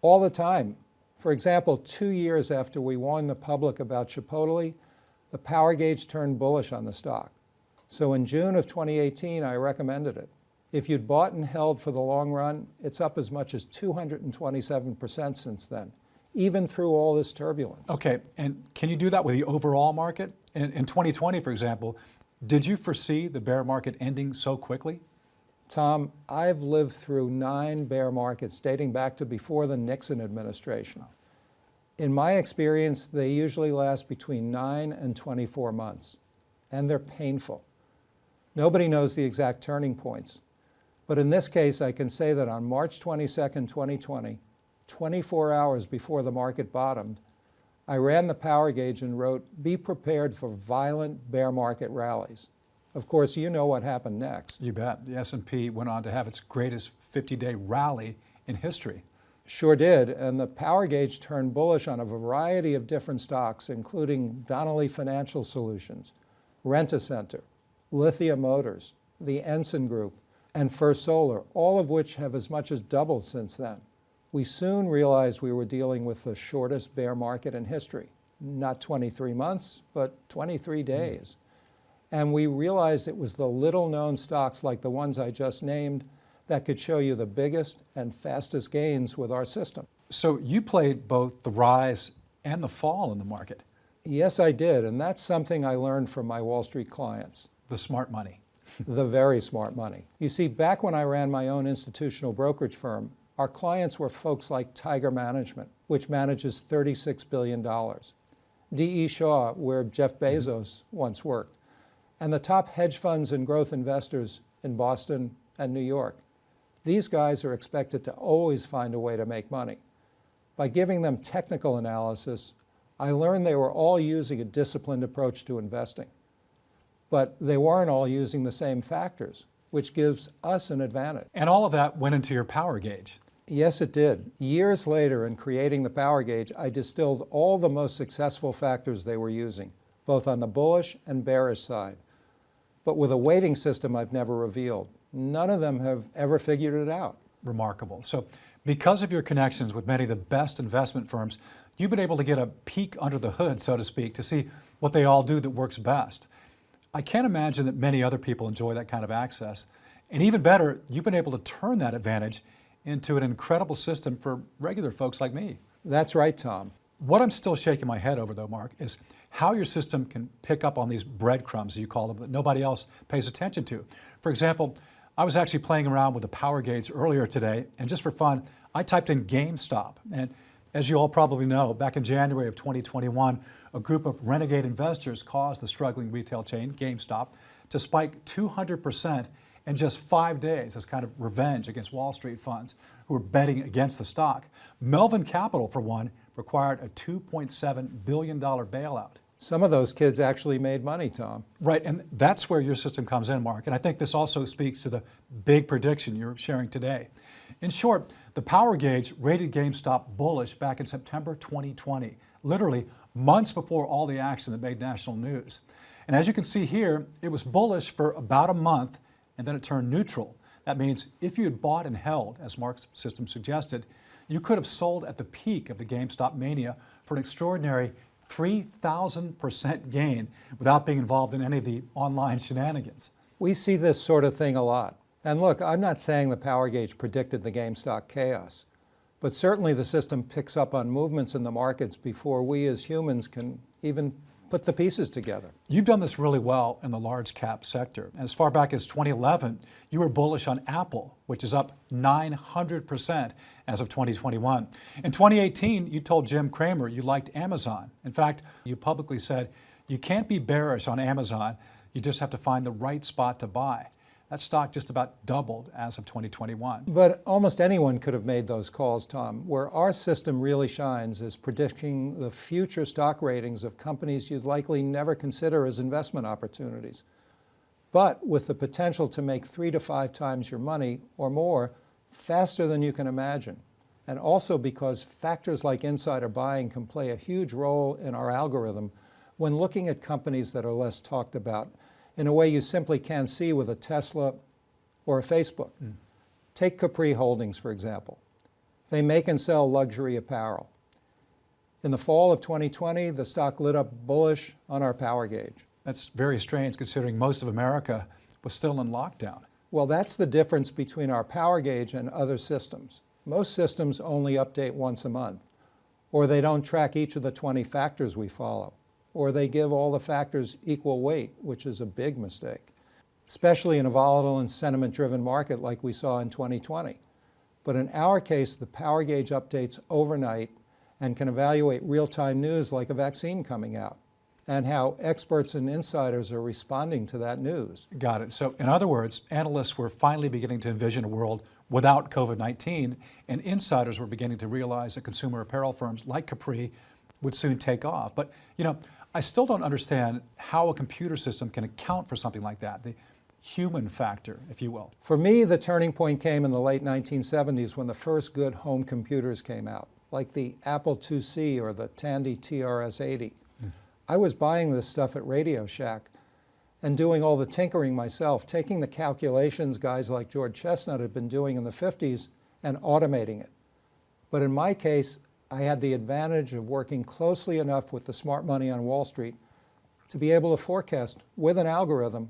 All the time. For example, 2 years after we warned the public about Chipotle, the power gauge turned bullish on the stock. So in June of 2018, I recommended it. If you'd bought and held for the long run, it's up as much as 227% since then, even through all this turbulence. Okay, and can you do that with the overall market? In 2020, for example, did you foresee the bear market ending so quickly? Tom, I've lived through 9 bear markets dating back to before the Nixon administration. In my experience, they usually last between 9 and 24 months, and they're painful. Nobody knows the exact turning points. But in this case, I can say that on March 22nd, 2020, 24 hours before the market bottomed, I ran the power gauge and wrote, "Be prepared for violent bear market rallies." Of course, you know what happened next. You bet. The S&P went on to have its greatest 50-day rally in history. Sure did, and the power gauge turned bullish on a variety of different stocks, including Donnelley Financial Solutions, Rent-A-Center, Lithia Motors, the Ensign Group, and First Solar, all of which have as much as doubled since then. We soon realized we were dealing with the shortest bear market in history. Not 23 months, but 23 days. And we realized it was the little-known stocks like the ones I just named that could show you the biggest and fastest gains with our system. So you played both the rise and the fall in the market. Yes, I did, and that's something I learned from my Wall Street clients. The smart money. The very smart money. You see, back when I ran my own institutional brokerage firm, our clients were folks like Tiger Management, which manages $36 billion, D.E. Shaw, where Jeff Bezos once worked, and the top hedge funds and growth investors in Boston and New York. These guys are expected to always find a way to make money. By giving them technical analysis, I learned they were all using a disciplined approach to investing. But they weren't all using the same factors, which gives us an advantage. And all of that went into your power gauge. Yes, it did. Years later, in creating the power gauge, I distilled all the most successful factors they were using, both on the bullish and bearish side. But with a weighting system I've never revealed. None of them have ever figured it out. Remarkable. So because of your connections with many of the best investment firms, you've been able to get a peek under the hood, so to speak, to see what they all do that works best. I can't imagine that many other people enjoy that kind of access. And even better, you've been able to turn that advantage into an incredible system for regular folks like me. That's right, Tom. What I'm still shaking my head over, though, Mark, is how your system can pick up on these breadcrumbs, as you call them, that nobody else pays attention to. For example, I was actually playing around with the power gauge earlier today, and just for fun, I typed in GameStop. And as you all probably know, back in January of 2021, a group of renegade investors caused the struggling retail chain, GameStop, to spike 200% in just 5 days as kind of revenge against Wall Street funds who were betting against the stock. Melvin Capital, for one, required a $2.7 billion bailout. Some of those kids actually made money, Tom. Right, and that's where your system comes in, Mark. And I think this also speaks to the big prediction you're sharing today. In short, the power gauge rated GameStop bullish back in September 2020, literally months before all the action that made national news. And as you can see here, it was bullish for about a month, and then it turned neutral. That means if you had bought and held, as Mark's system suggested, you could have sold at the peak of the GameStop mania for an extraordinary 3,000% gain without being involved in any of the online shenanigans. We see this sort of thing a lot. And look, I'm not saying the power gauge predicted the GameStop chaos, but certainly the system picks up on movements in the markets before we as humans can even put the pieces together. You've done this really well in the large cap sector. As far back as 2011, you were bullish on Apple, which is up 900% as of 2021. In 2018, you told Jim Cramer you liked Amazon. In fact, you publicly said you can't be bearish on Amazon, you just have to find the right spot to buy. That stock just about doubled as of 2021. But almost anyone could have made those calls, Tom. Where our system really shines is predicting the future stock ratings of companies you'd likely never consider as investment opportunities, but with the potential to make 3 to 5 times your money or more faster than you can imagine. And also because factors like insider buying can play a huge role in our algorithm when looking at companies that are less talked about in a way you simply can't see with a Tesla or a Facebook. Take Capri Holdings, for example. They make and sell luxury apparel. In the fall of 2020, the stock lit up bullish on our power gauge. That's very strange considering most of America was still in lockdown. Well, that's the difference between our power gauge and other systems. Most systems only update once a month, or they don't track each of the 20 factors we follow, or they give all the factors equal weight, which is a big mistake, especially in a volatile and sentiment-driven market like we saw in 2020. But in our case, the power gauge updates overnight and can evaluate real-time news like a vaccine coming out and how experts and insiders are responding to that news. Got it. So in other words, analysts were finally beginning to envision a world without COVID-19, and insiders were beginning to realize that consumer apparel firms like Capri would soon take off. But, I still don't understand how a computer system can account for something like that, the human factor, if you will. For me, the turning point came in the late 1970s when the first good home computers came out, like the Apple IIc or the Tandy TRS-80. I was buying this stuff at Radio Shack and doing all the tinkering myself, taking the calculations guys like George Chestnut had been doing in the 50s and automating it. But in my case, I had the advantage of working closely enough with the smart money on Wall Street to be able to forecast with an algorithm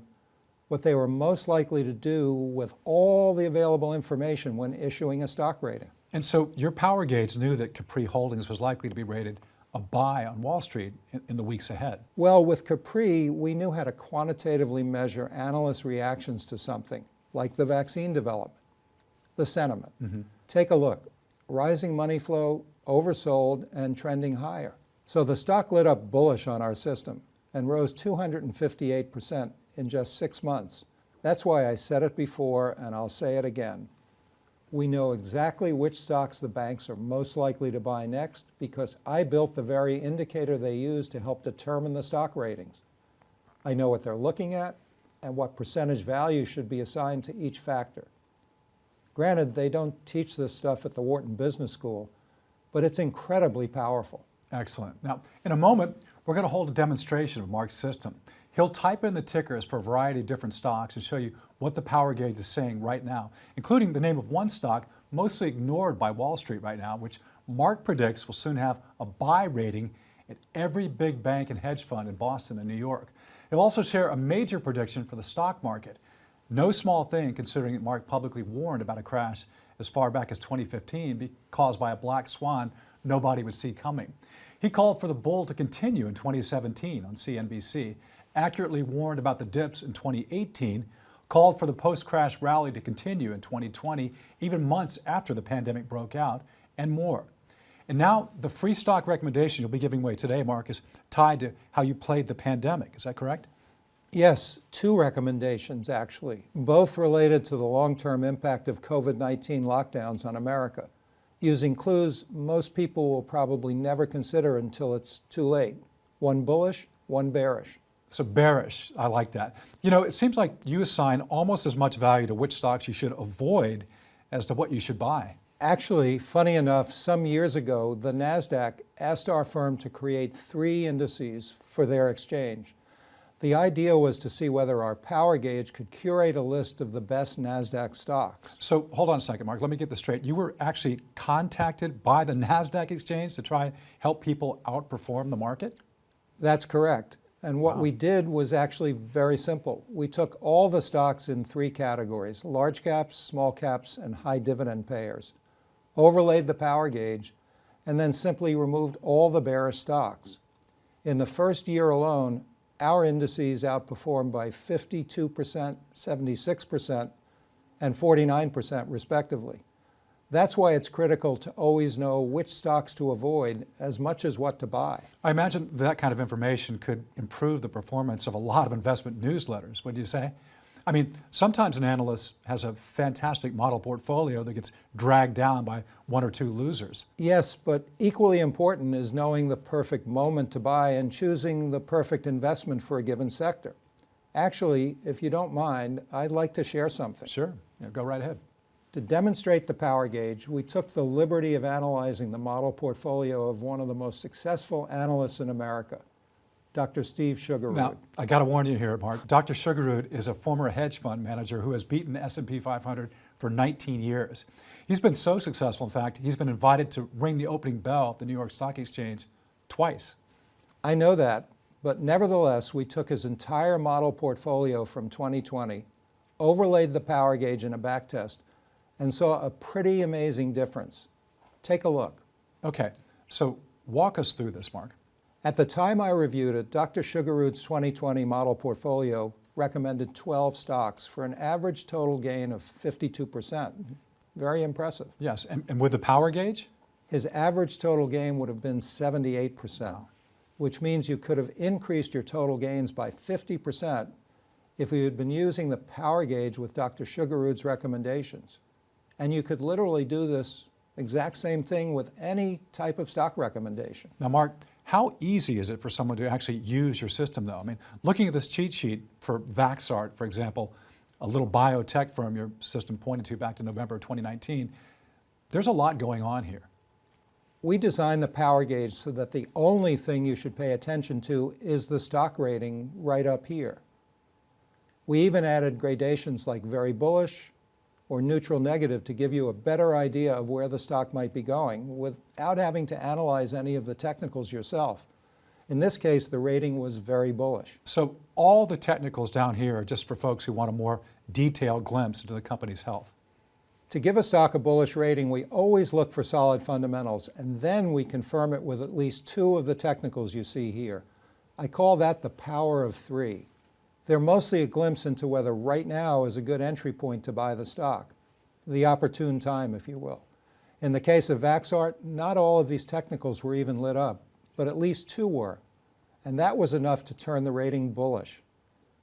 what they were most likely to do with all the available information when issuing a stock rating. And so your power gauge knew that Capri Holdings was likely to be rated a buy on Wall Street in the weeks ahead. Well, with Capri, we knew how to quantitatively measure analysts' reactions to something, like the vaccine development, the sentiment. Take a look. Rising money flow, oversold, and trending higher. So the stock lit up bullish on our system and rose 258% in just 6 months. That's why I said it before, and I'll say it again. We know exactly which stocks the banks are most likely to buy next because I built the very indicator they use to help determine the stock ratings. I know what they're looking at and what percentage value should be assigned to each factor. Granted, they don't teach this stuff at the Wharton Business School, but it's incredibly powerful. Excellent. Now, in a moment, we're going to hold a demonstration of Marc's system. He'll type in the tickers for a variety of different stocks and show you what the power gauge is saying right now, including the name of one stock mostly ignored by Wall Street right now, which Marc predicts will soon have a buy rating at every big bank and hedge fund in Boston and New York. He'll also share a major prediction for the stock market. No small thing, considering that Marc publicly warned about a crash as far back as 2015 caused by a black swan nobody would see coming. He called for the bull to continue in 2017 on CNBC, accurately warned about the dips in 2018, called for the post-crash rally to continue in 2020, even months after the pandemic broke out, and more. And now the free stock recommendation you'll be giving away today, Marc, is tied to how you played the pandemic. Is that correct? Yes, 2 recommendations actually, both related to the long-term impact of COVID-19 lockdowns on America, using clues most people will probably never consider until it's too late. One bullish, one bearish. So bearish, I like that. It seems like you assign almost as much value to which stocks you should avoid as to what you should buy. Actually, funny enough, some years ago, the NASDAQ asked our firm to create 3 indices for their exchange. The idea was to see whether our power gauge could curate a list of the best NASDAQ stocks. So hold on a second, Marc. Let me get this straight. You were actually contacted by the NASDAQ exchange to try and help people outperform the market? That's correct. And what we did was actually very simple. We took all the stocks in 3 categories, large caps, small caps, and high dividend payers, overlaid the power gauge, and then simply removed all the bearish stocks. In the first year alone, our indices outperformed by 52%, 76%, and 49% respectively. That's why it's critical to always know which stocks to avoid as much as what to buy. I imagine that kind of information could improve the performance of a lot of investment newsletters, would you say? I mean, sometimes an analyst has a fantastic model portfolio that gets dragged down by one or two losers. Yes, but equally important is knowing the perfect moment to buy and choosing the perfect investment for a given sector. Actually, if you don't mind, I'd like to share something. Sure, yeah, go right ahead. To demonstrate the power gauge, we took the liberty of analyzing the model portfolio of one of the most successful analysts in America, Dr. Steve Sugarroot. Now, I got to warn you here, Mark. Dr. Sugarroot is a former hedge fund manager who has beaten the S&P 500 for 19 years. He's been so successful, in fact, he's been invited to ring the opening bell at the New York Stock Exchange twice. I know that, but nevertheless, we took his entire model portfolio from 2020, overlaid the power gauge in a backtest, and saw a pretty amazing difference. Take a look. Okay, so walk us through this, Mark. At the time I reviewed it, Dr. Sugarroot's 2020 model portfolio recommended 12 stocks for an average total gain of 52%. Very impressive. Yes, and with the power gauge? His average total gain would have been 78%, which means you could have increased your total gains by 50% if you had been using the power gauge with Dr. Sugarroot's recommendations. And you could literally do this exact same thing with any type of stock recommendation. Now, Mark, how easy is it for someone to actually use your system, though? I mean, looking at this cheat sheet for Vaxart, for example, a little biotech firm your system pointed to back in November of 2019, there's a lot going on here. We designed the power gauge so that the only thing you should pay attention to is the stock rating right up here. We even added gradations like very bullish or neutral negative to give you a better idea of where the stock might be going without having to analyze any of the technicals yourself. In this case, the rating was very bullish. So all the technicals down here are just for folks who want a more detailed glimpse into the company's health. To give a stock a bullish rating, we always look for solid fundamentals, and then we confirm it with at least two of the technicals you see here. I call that the power of three. They're mostly a glimpse into whether right now is a good entry point to buy the stock, the opportune time, if you will. In the case of Vaxart, not all of these technicals were even lit up, but at least two were, and that was enough to turn the rating bullish,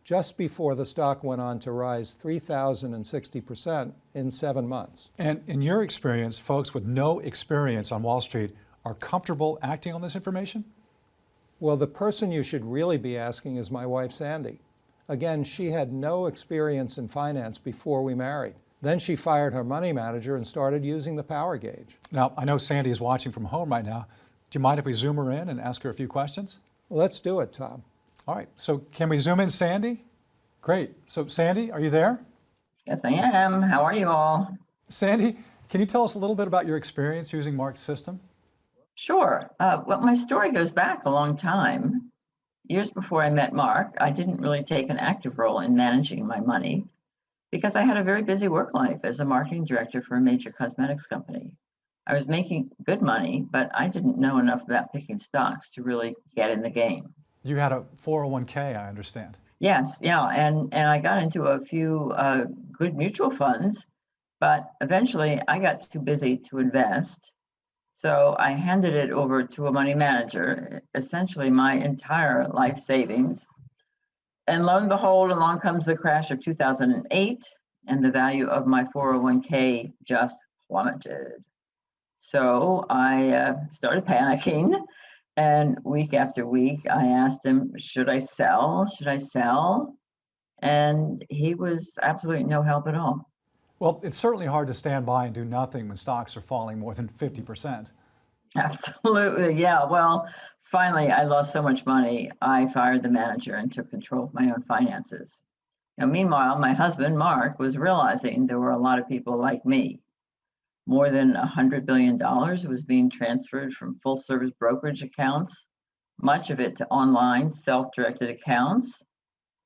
just before the stock went on to rise 3,060% in 7 months. And in your experience, folks with no experience on Wall Street are comfortable acting on this information? Well, the person you should really be asking is my wife, Sandy. Again, she had no experience in finance before we married. Then she fired her money manager and started using the power gauge. Now, I know Sandy is watching from home right now. Do you mind if we zoom her in and ask her a few questions? Let's do it, Tom. All right, so can we zoom in Sandy? Great. So Sandy, are you there? Yes, I am. How are you all? Sandy, can you tell us a little bit about your experience using Mark's system? Sure. Well, my story goes back a long time. Years before I met Mark, I didn't really take an active role in managing my money because I had a very busy work life as a marketing director for a major cosmetics company. I was making good money, but I didn't know enough about picking stocks to really get in the game. You had a 401k, I understand. Yes, yeah, and I got into a few good mutual funds, but eventually I got too busy to invest. So I handed it over to a money manager, essentially my entire life savings. And lo and behold, along comes the crash of 2008, and the value of my 401k just plummeted. So I started panicking, and week after week, I asked him, should I sell? Should I sell? And he was absolutely no help at all. Well, it's certainly hard to stand by and do nothing when stocks are falling more than 50%. Absolutely, yeah. Well, finally, I lost so much money, I fired the manager and took control of my own finances. Now, meanwhile, my husband, Mark, was realizing there were a lot of people like me. More than $100 billion was being transferred from full-service brokerage accounts, much of it to online self-directed accounts.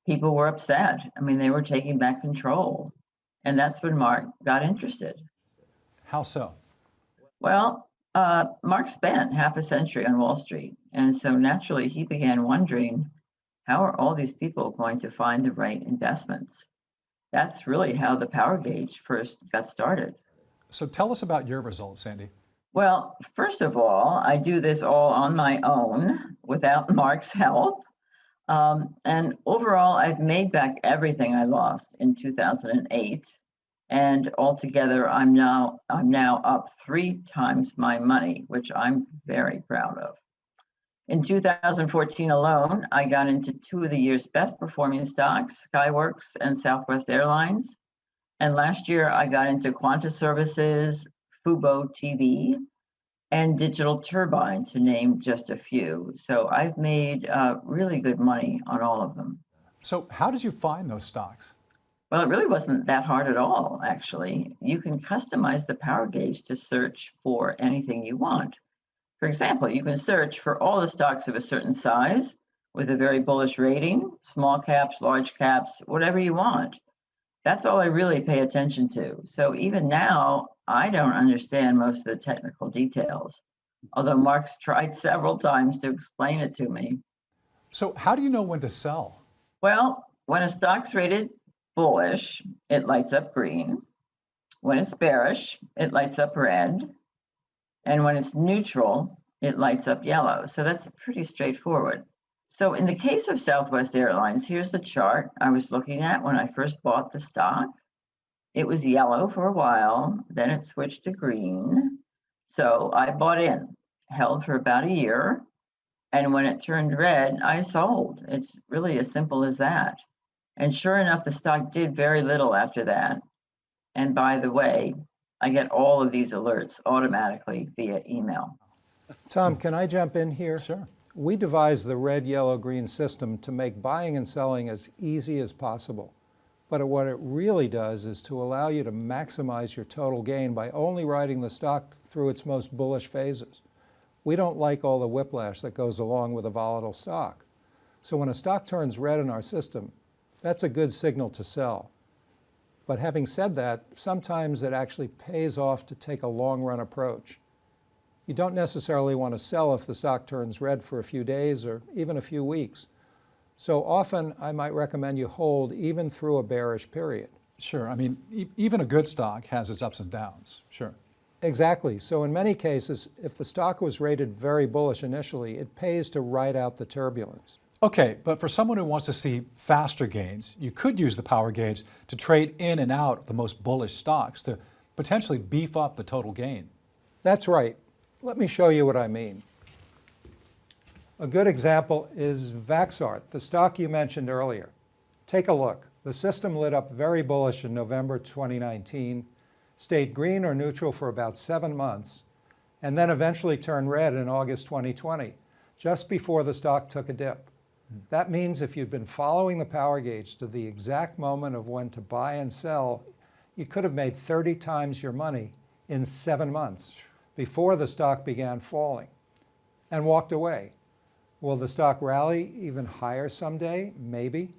People were upset. I mean, they were taking back control. And that's when Mark got interested. How so? Well, Mark spent half a century on Wall Street, and so naturally he began wondering, how are all these people going to find the right investments? That's really how the power gauge first got started. So tell us about your results, Sandy. Well, first of all, I do this all on my own without Mark's help. And overall, I've made back everything I lost in 2008. And altogether, I'm now up 3 times my money, which I'm very proud of. In 2014 alone, I got into 2 of the year's best performing stocks, Skyworks and Southwest Airlines. And last year, I got into Quanta Services, Fubo TV, and Digital Turbine, to name just a few. So I've made really good money on all of them. So how did you find those stocks? Well, it really wasn't that hard at all, actually. You can customize the power gauge to search for anything you want. For example, you can search for all the stocks of a certain size with a very bullish rating, small caps, large caps, whatever you want. That's all I really pay attention to. So even now, I don't understand most of the technical details, although Mark's tried several times to explain it to me. So how do you know when to sell? Well, when a stock's rated bullish, it lights up green. When it's bearish, it lights up red. And when it's neutral, it lights up yellow. So that's pretty straightforward. So in the case of Southwest Airlines, here's the chart I was looking at when I first bought the stock. It was yellow for a while, then it switched to green. So I bought in, held for about a year. And when it turned red, I sold. It's really as simple as that. And sure enough, the stock did very little after that. And by the way, I get all of these alerts automatically via email. Tom, can I jump in here? Sure. We devised the red, yellow, green system to make buying and selling as easy as possible. But what it really does is to allow you to maximize your total gain by only riding the stock through its most bullish phases. We don't like all the whiplash that goes along with a volatile stock. So when a stock turns red in our system, that's a good signal to sell. But having said that, sometimes it actually pays off to take a long-run approach. You don't necessarily want to sell if the stock turns red for a few days or even a few weeks. So often, I might recommend you hold even through a bearish period. Sure. I mean, even a good stock has its ups and downs. Sure. Exactly. So in many cases, if the stock was rated very bullish initially, it pays to ride out the turbulence. Okay, but for someone who wants to see faster gains, you could use the power gauge to trade in and out of the most bullish stocks to potentially beef up the total gain. That's right. Let me show you what I mean. A good example is Vaxart, the stock you mentioned earlier. Take a look. The system lit up very bullish in November 2019, stayed green or neutral for about 7 months, and then eventually turned red in August 2020, just before the stock took a dip. That means if you'd been following the power gauge to the exact moment of when to buy and sell, you could have made 30 times your money in 7 months before the stock began falling and walked away. Will the stock rally even higher someday? Maybe.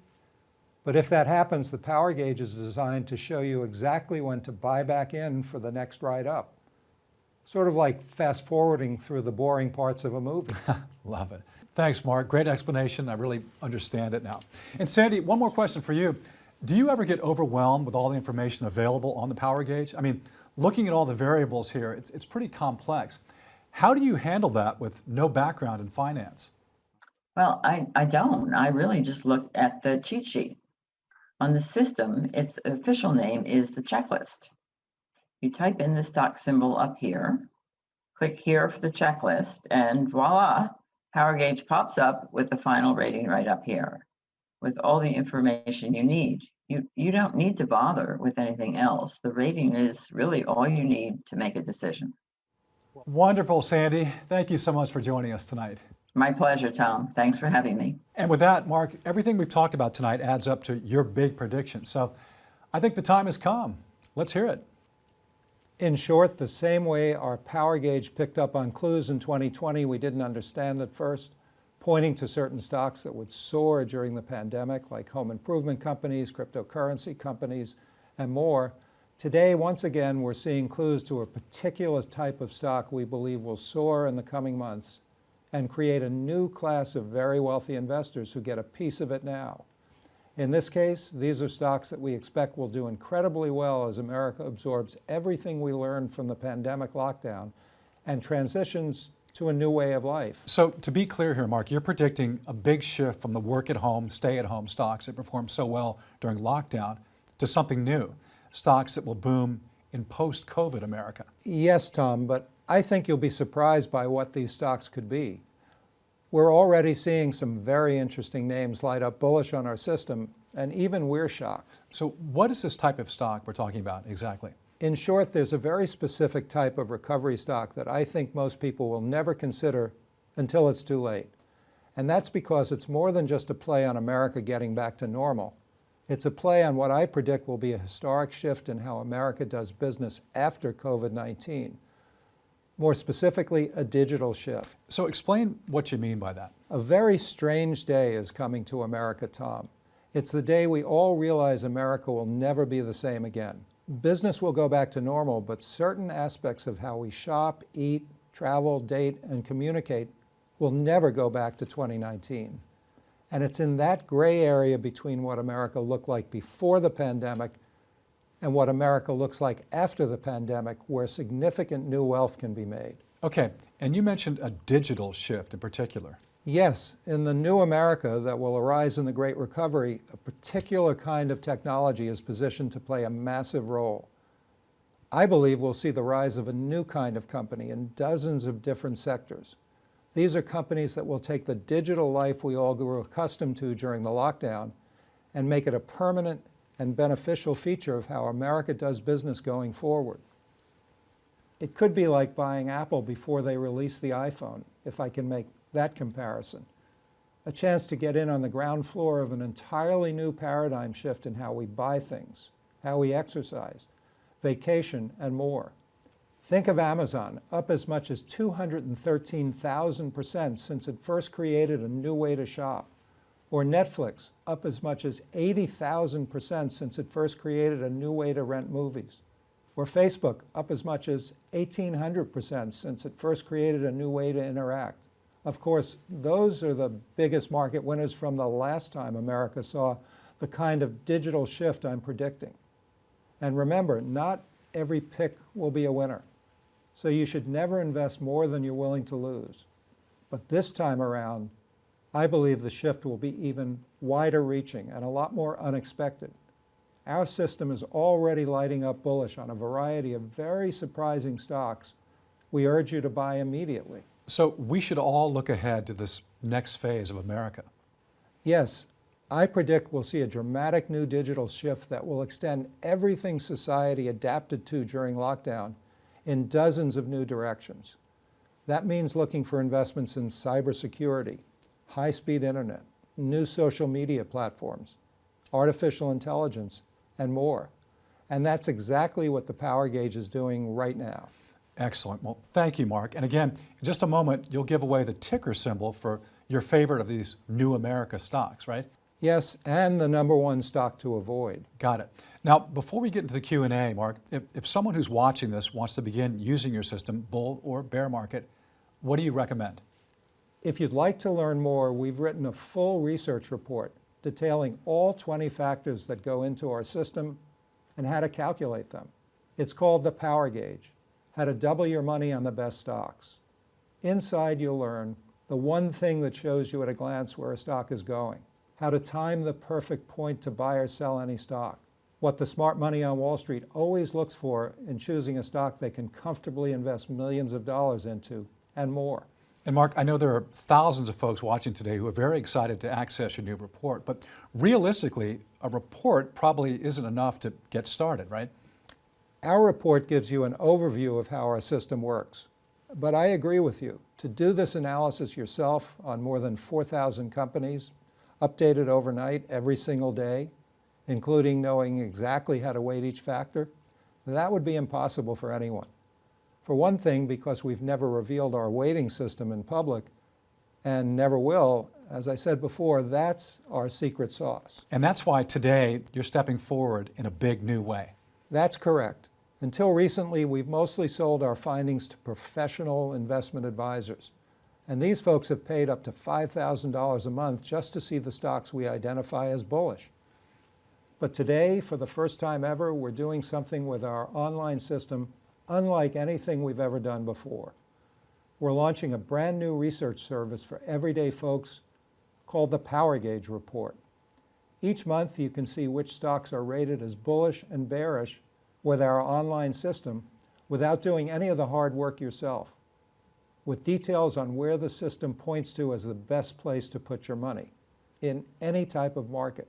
But if that happens, the power gauge is designed to show you exactly when to buy back in for the next ride up. Sort of like fast forwarding through the boring parts of a movie. Love it. Thanks, Mark. Great explanation. I really understand it now. And Sandy, one more question for you. Do you ever get overwhelmed with all the information available on the power gauge? I mean, looking at all the variables here, it's pretty complex. How do you handle that with no background in finance? Well, I don't. I really just look at the cheat sheet. On the system, its official name is the checklist. You type in the stock symbol up here, click here for the checklist, and voila, power gauge pops up with the final rating right up here with all the information you need. You don't need to bother with anything else. The rating is really all you need to make a decision. Wonderful, Sandy. Thank you so much for joining us tonight. My pleasure, Tom. Thanks for having me. And with that, Mark, everything we've talked about tonight adds up to your big prediction. So I think the time has come. Let's hear it. In short, the same way our power gauge picked up on clues in 2020 we didn't understand at first, pointing to certain stocks that would soar during the pandemic, like home improvement companies, cryptocurrency companies, and more, Today, once again, we're seeing clues to a particular type of stock we believe will soar in the coming months and create a new class of very wealthy investors who get a piece of it now. In this case, these are stocks that we expect will do incredibly well as America absorbs everything we learned from the pandemic lockdown and transitions to a new way of life. So to be clear here, Mark, you're predicting a big shift from the work-at-home, stay-at-home stocks that performed so well during lockdown to something new, stocks that will boom in post-COVID America. Yes, Tom, but I think you'll be surprised by what these stocks could be. We're already seeing some very interesting names light up bullish on our system, and even we're shocked. So what is this type of stock we're talking about exactly? In short, there's a very specific type of recovery stock that I think most people will never consider until it's too late. And that's because it's more than just a play on America getting back to normal. It's a play on what I predict will be a historic shift in how America does business after COVID-19. More specifically, a digital shift. So explain what you mean by that. A very strange day is coming to America, Tom. It's the day we all realize America will never be the same again. Business will go back to normal, but certain aspects of how we shop, eat, travel, date, and communicate will never go back to 2019. And it's in that gray area between what America looked like before the pandemic and what America looks like after the pandemic where significant new wealth can be made. Okay, and you mentioned a digital shift in particular. Yes, in the new America that will arise in the Great Recovery, a particular kind of technology is positioned to play a massive role. I believe we'll see the rise of a new kind of company in dozens of different sectors. These are companies that will take the digital life we all grew accustomed to during the lockdown and make it a permanent and beneficial feature of how America does business going forward. It could be like buying Apple before they released the iPhone, if I can make that comparison. A chance to get in on the ground floor of an entirely new paradigm shift in how we buy things, how we exercise, vacation, and more. Think of Amazon, up as much as 213,000% since it first created a new way to shop. Or Netflix, up as much as 80,000% since it first created a new way to rent movies. Or Facebook, up as much as 1,800% since it first created a new way to interact. Of course, those are the biggest market winners from the last time America saw the kind of digital shift I'm predicting. And remember, not every pick will be a winner. So you should never invest more than you're willing to lose. But this time around, I believe the shift will be even wider reaching and a lot more unexpected. Our system is already lighting up bullish on a variety of very surprising stocks. We urge you to buy immediately. So we should all look ahead to this next phase of America. Yes, I predict we'll see a dramatic new digital shift that will extend everything society adapted to during lockdown in dozens of new directions. That means looking for investments in cybersecurity, high-speed internet, new social media platforms, artificial intelligence, and more. And that's exactly what the Power Gauge is doing right now. Excellent. Well, thank you, Mark. And again, in just a moment, you'll give away the ticker symbol for your favorite of these new America stocks, right? Yes, and the number one stock to avoid. Got it. Now, before we get into the Q&A, Mark, if someone who's watching this wants to begin using your system, bull or bear market, what do you recommend? If you'd like to learn more, we've written a full research report detailing all 20 factors that go into our system and how to calculate them. It's called the Power Gauge, how to double your money on the best stocks. Inside, you'll learn the one thing that shows you at a glance where a stock is going, how to time the perfect point to buy or sell any stock, what the smart money on Wall Street always looks for in choosing a stock they can comfortably invest millions of dollars into, and more. And Mark, I know there are thousands of folks watching today who are very excited to access your new report, but realistically, a report probably isn't enough to get started, right? Our report gives you an overview of how our system works. But I agree with you. To do this analysis yourself on more than 4,000 companies, updated overnight every single day, including knowing exactly how to weight each factor, that would be impossible for anyone. For one thing, because we've never revealed our weighting system in public, and never will, as I said before, that's our secret sauce. And that's why today you're stepping forward in a big new way. That's correct. Until recently, we've mostly sold our findings to professional investment advisors. And these folks have paid up to $5,000 a month just to see the stocks we identify as bullish. But today, for the first time ever, we're doing something with our online system unlike anything we've ever done before. We're launching a brand new research service for everyday folks called the Power Gauge Report. Each month, you can see which stocks are rated as bullish and bearish with our online system without doing any of the hard work yourself, with details on where the system points to as the best place to put your money in any type of market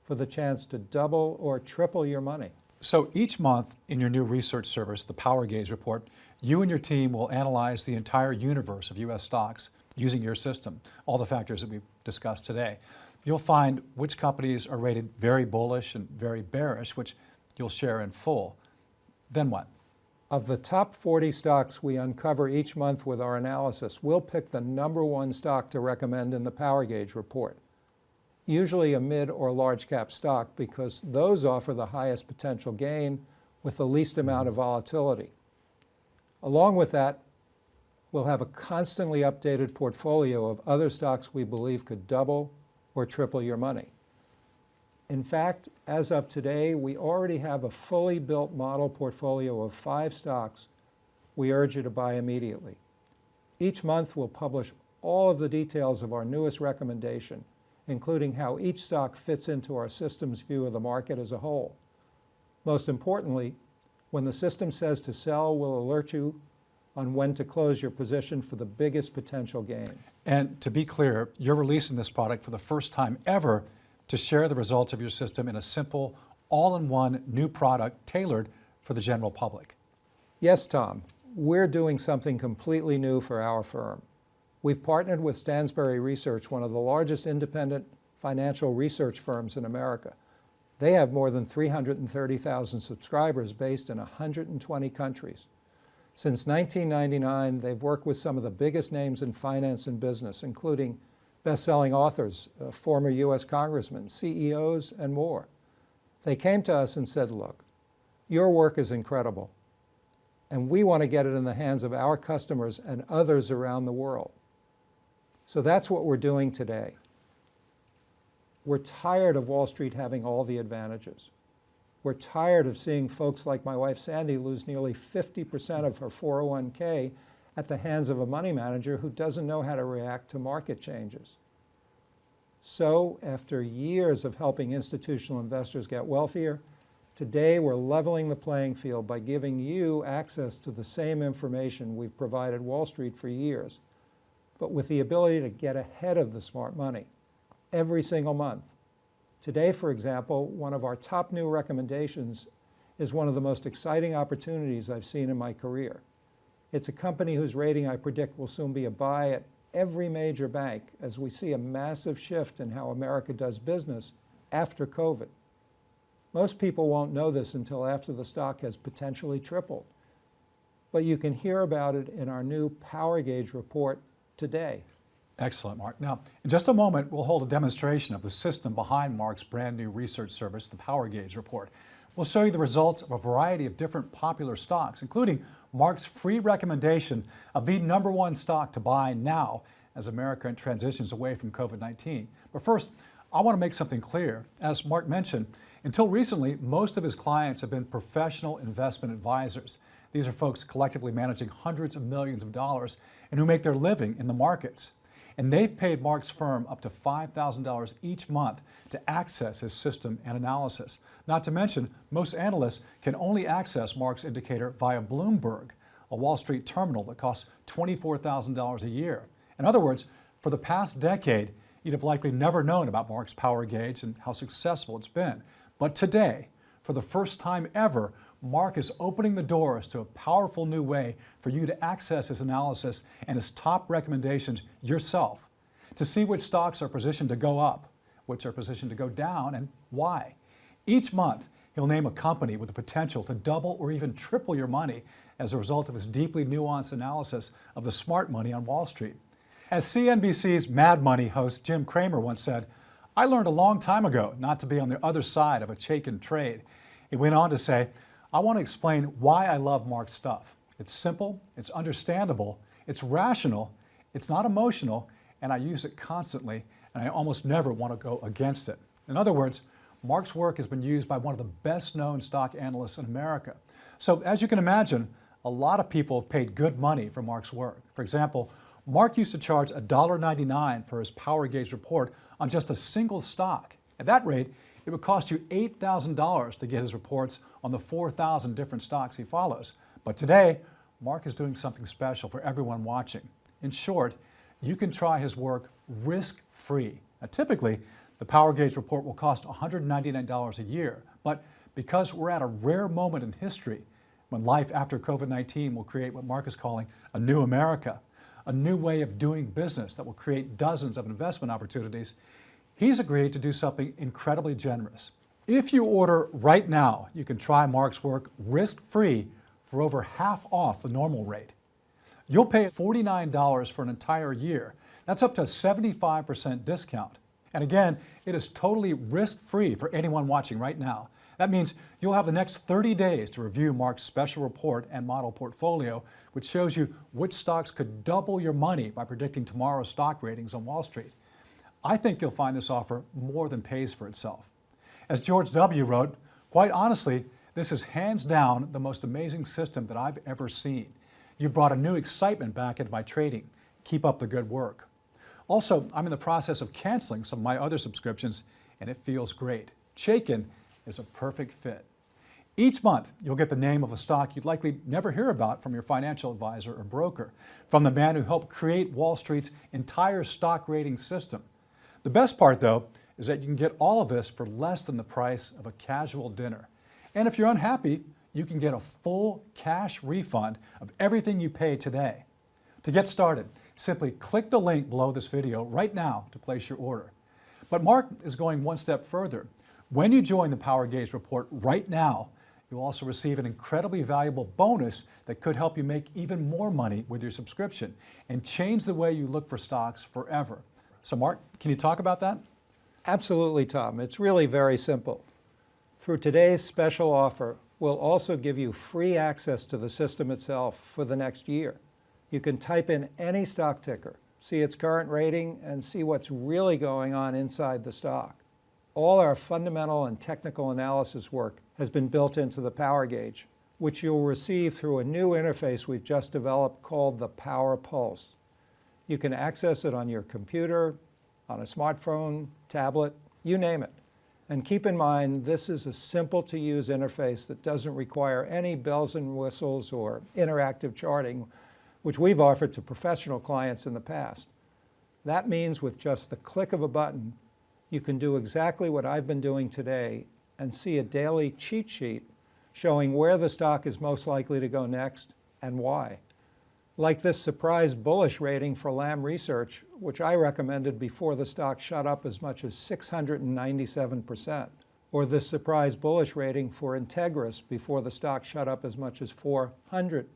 for the chance to double or triple your money. So each month in your new research service, the Power Gauge Report, you and your team will analyze the entire universe of U.S. stocks using your system, all the factors that we've discussed today. You'll find which companies are rated very bullish and very bearish, which you'll share in full. Then what? Of the top 40 stocks we uncover each month with our analysis, we'll pick the #1 stock to recommend in the Power Gauge Report, usually a mid or large cap stock, because those offer the highest potential gain with the least amount of volatility. Along with that, we'll have a constantly updated portfolio of other stocks we believe could double or triple your money. In fact, as of today, we already have a fully built model portfolio of 5 stocks we urge you to buy immediately. Each month, we'll publish all of the details of our newest recommendation, including how each stock fits into our system's view of the market as a whole. Most importantly, when the system says to sell, we'll alert you on when to close your position for the biggest potential gain. And to be clear, you're releasing this product for the first time ever to share the results of your system in a simple, all-in-one new product tailored for the general public. Yes, Tom, we're doing something completely new for our firm. We've partnered with Stansberry Research, one of the largest independent financial research firms in America. They have more than 330,000 subscribers based in 120 countries. Since 1999, they've worked with some of the biggest names in finance and business, including best-selling authors, former U.S. congressmen, CEOs, and more. They came to us and said, look, your work is incredible, and we want to get it in the hands of our customers and others around the world. So that's what we're doing today. We're tired of Wall Street having all the advantages. We're tired of seeing folks like my wife Sandy lose nearly 50% of her 401k at the hands of a money manager who doesn't know how to react to market changes. So, after years of helping institutional investors get wealthier, today we're leveling the playing field by giving you access to the same information we've provided Wall Street for years, but with the ability to get ahead of the smart money every single month. Today, for example, one of our top new recommendations is one of the most exciting opportunities I've seen in my career. It's a company whose rating I predict will soon be a buy at every major bank as we see a massive shift in how America does business after COVID. Most people won't know this until after the stock has potentially tripled, but you can hear about it in our new Power Gauge report today. Excellent, Mark. Now, in just a moment, we'll hold a demonstration of the system behind Mark's brand new research service, the Power Gauge Report. We'll show you the results of a variety of different popular stocks, including Mark's free recommendation of the #1 stock to buy now as America transitions away from COVID-19. But first, I want to make something clear. As Mark mentioned, until recently, most of his clients have been professional investment advisors. These are folks collectively managing hundreds of millions of dollars and who make their living in the markets. And they've paid Mark's firm up to $5,000 each month to access his system and analysis. Not to mention, most analysts can only access Mark's indicator via Bloomberg, a Wall Street terminal that costs $24,000 a year. In other words, for the past decade, you'd have likely never known about Mark's Power Gauge and how successful it's been. But today, for the first time ever, Mark is opening the doors to a powerful new way for you to access his analysis and his top recommendations yourself, to see which stocks are positioned to go up, which are positioned to go down, and why. Each month, he'll name a company with the potential to double or even triple your money as a result of his deeply nuanced analysis of the smart money on Wall Street. As CNBC's Mad Money host Jim Cramer once said, "I learned a long time ago not to be on the other side of a Chaikin trade." He went on to say, I want to explain why I love Marc's stuff. It's simple, it's understandable, it's rational, it's not emotional, and I use it constantly, and I almost never want to go against it. In other words, Marc's work has been used by one of the best-known stock analysts in America. So as you can imagine, a lot of people have paid good money for Marc's work. For example, Marc used to charge $1.99 for his Power Gauge report on just a single stock. At that rate, it would cost you $8,000 to get his reports on the 4,000 different stocks he follows. But today, Marc is doing something special for everyone watching. In short, you can try his work risk-free. Now, typically, the Power Gauge report will cost $199 a year, but because we're at a rare moment in history when life after COVID-19 will create what Marc is calling a new America, a new way of doing business that will create dozens of investment opportunities, he's agreed to do something incredibly generous. If you order right now, you can try Marc's work risk-free for over half off the normal rate. You'll pay $49 for an entire year. That's up to a 75% discount. And again, it is totally risk-free for anyone watching right now. That means you'll have the next 30 days to review Marc's special report and model portfolio, which shows you which stocks could double your money by predicting tomorrow's stock ratings on Wall Street. I think you'll find this offer more than pays for itself. As George W. wrote, quite honestly, this is hands down the most amazing system that I've ever seen. You brought a new excitement back into my trading. Keep up the good work. Also, I'm in the process of canceling some of my other subscriptions, and it feels great. Chaikin is a perfect fit. Each month, you'll get the name of a stock you'd likely never hear about from your financial advisor or broker, from the man who helped create Wall Street's entire stock rating system. The best part, though, is that you can get all of this for less than the price of a casual dinner. And if you're unhappy, you can get a full cash refund of everything you pay today. To get started, simply click the link below this video right now to place your order. But Marc is going one step further. When you join the Power Gauge report right now, you'll also receive an incredibly valuable bonus that could help you make even more money with your subscription and change the way you look for stocks forever. So Marc, can you talk about that? Absolutely, Tom. It's really very simple. Through today's special offer, we'll also give you free access to the system itself for the next year. You can type in any stock ticker, see its current rating, and see what's really going on inside the stock. All our fundamental and technical analysis work has been built into the Power Gauge, which you'll receive through a new interface we've just developed called the Power Pulse. You can access it on your computer, on a smartphone, tablet, you name it. And keep in mind, this is a simple-to-use interface that doesn't require any bells and whistles or interactive charting, which we've offered to professional clients in the past. That means with just the click of a button, you can do exactly what I've been doing today and see a daily cheat sheet showing where the stock is most likely to go next and why. Like this surprise bullish rating for Lam Research, which I recommended before the stock shot up as much as 697%, or this surprise bullish rating for Integris before the stock shot up as much as 400%.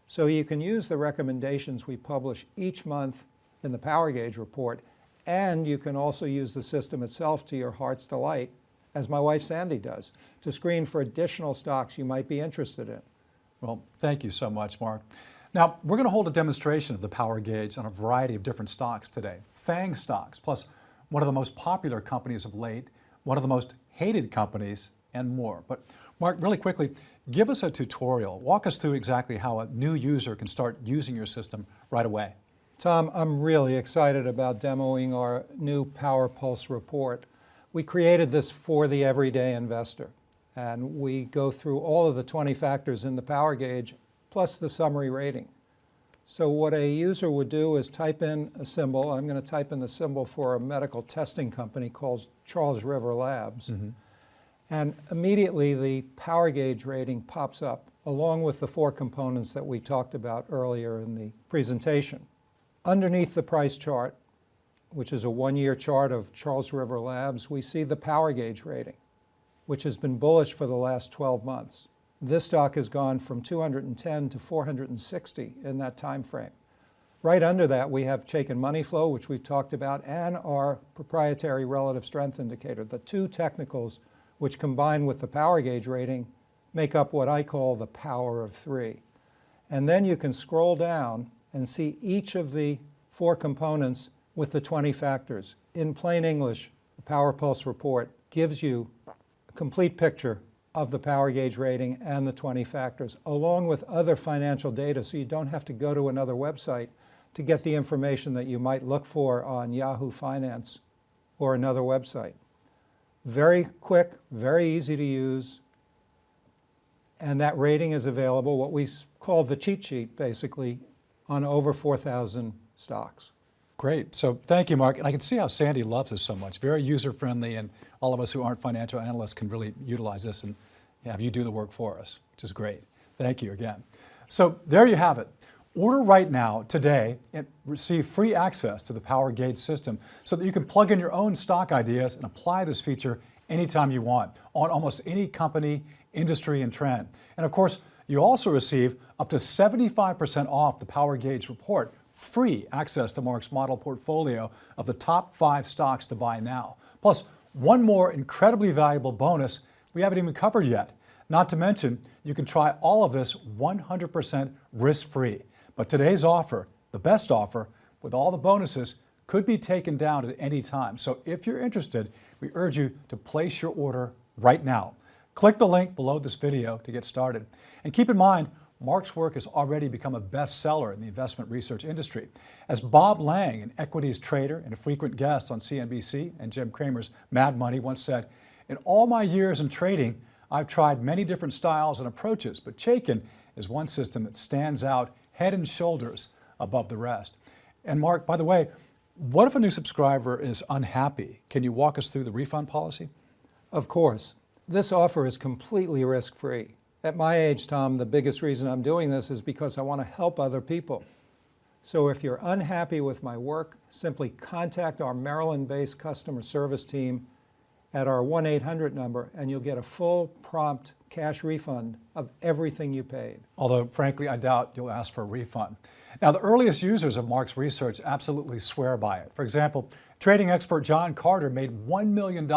So you can use the recommendations we publish each month in the Power Gauge report, and you can also use the system itself to your heart's delight, as my wife Sandy does, to screen for additional stocks you might be interested in. Well, thank you so much, Marc. Now, we're going to hold a demonstration of the Power Gauge on a variety of different stocks today. FANG stocks, plus one of the most popular companies of late, one of the most hated companies, and more. But Marc, really quickly, give us a tutorial. Walk us through exactly how a new user can start using your system right away. Tom, I'm really excited about demoing our new Power Pulse report. We created this for the everyday investor, and we go through all of the 20 factors in the Power Gauge, plus the summary rating. So what a user would do is type in a symbol. I'm going to type in the symbol for a medical testing company called Charles River Labs. And immediately the Power Gauge rating pops up, along with the 4 components that we talked about earlier in the presentation. Underneath the price chart, which is a 1-year chart of Charles River Labs, we see the Power Gauge rating, which has been bullish for the last 12 months. This stock has gone from 210 to 460 in that time frame. Right under that, we have Chaikin money flow, which we've talked about, and our proprietary relative strength indicator, the 2 technicals which combine with the Power Gauge rating make up what I call the power of 3. And then you can scroll down and see each of the 4 components with the 20 factors. In plain English, the Power Pulse report gives you a complete picture of the power gauge rating and the 20 factors, along with other financial data, so you don't have to go to another website to get the information that you might look for on Yahoo Finance or another website. Very quick, very easy to use, and that rating is available, what we call the cheat sheet, basically, on over 4,000 stocks. Great. So thank you, Mark. And I can see how Sandy loves this so much. Very user-friendly, and all of us who aren't financial analysts can really utilize this and have you do the work for us, which is great. Thank you again. So there you have it. Order right now, today, and receive free access to the Power Gauge system so that you can plug in your own stock ideas and apply this feature anytime you want on almost any company, industry, and trend. And of course, you also receive up to 75% off the Power Gauge report, free access to Mark's model portfolio of the top 5 stocks to buy now. Plus, one more incredibly valuable bonus we haven't even covered yet. Not to mention, you can try all of this 100% risk-free. But today's offer, the best offer, with all the bonuses, could be taken down at any time. So if you're interested, we urge you to place your order right now. Click the link below this video to get started. And keep in mind, Mark's work has already become a bestseller in the investment research industry. As Bob Lang, an equities trader and a frequent guest on CNBC and Jim Cramer's Mad Money, once said, "In all my years in trading, I've tried many different styles and approaches, but Chaikin is one system that stands out head and shoulders above the rest." And Mark, by the way, what if a new subscriber is unhappy? Can you walk us through the refund policy? Of course. This offer is completely risk-free. At my age, Tom, the biggest reason I'm doing this is because I want to help other people. So if you're unhappy with my work, simply contact our Maryland-based customer service team at our 1-800 number, and you'll get a full, prompt cash refund of everything you paid. Although, frankly, I doubt you'll ask for a refund. Now, the earliest users of Mark's research absolutely swear by it. For example, trading expert John Carter made $1 million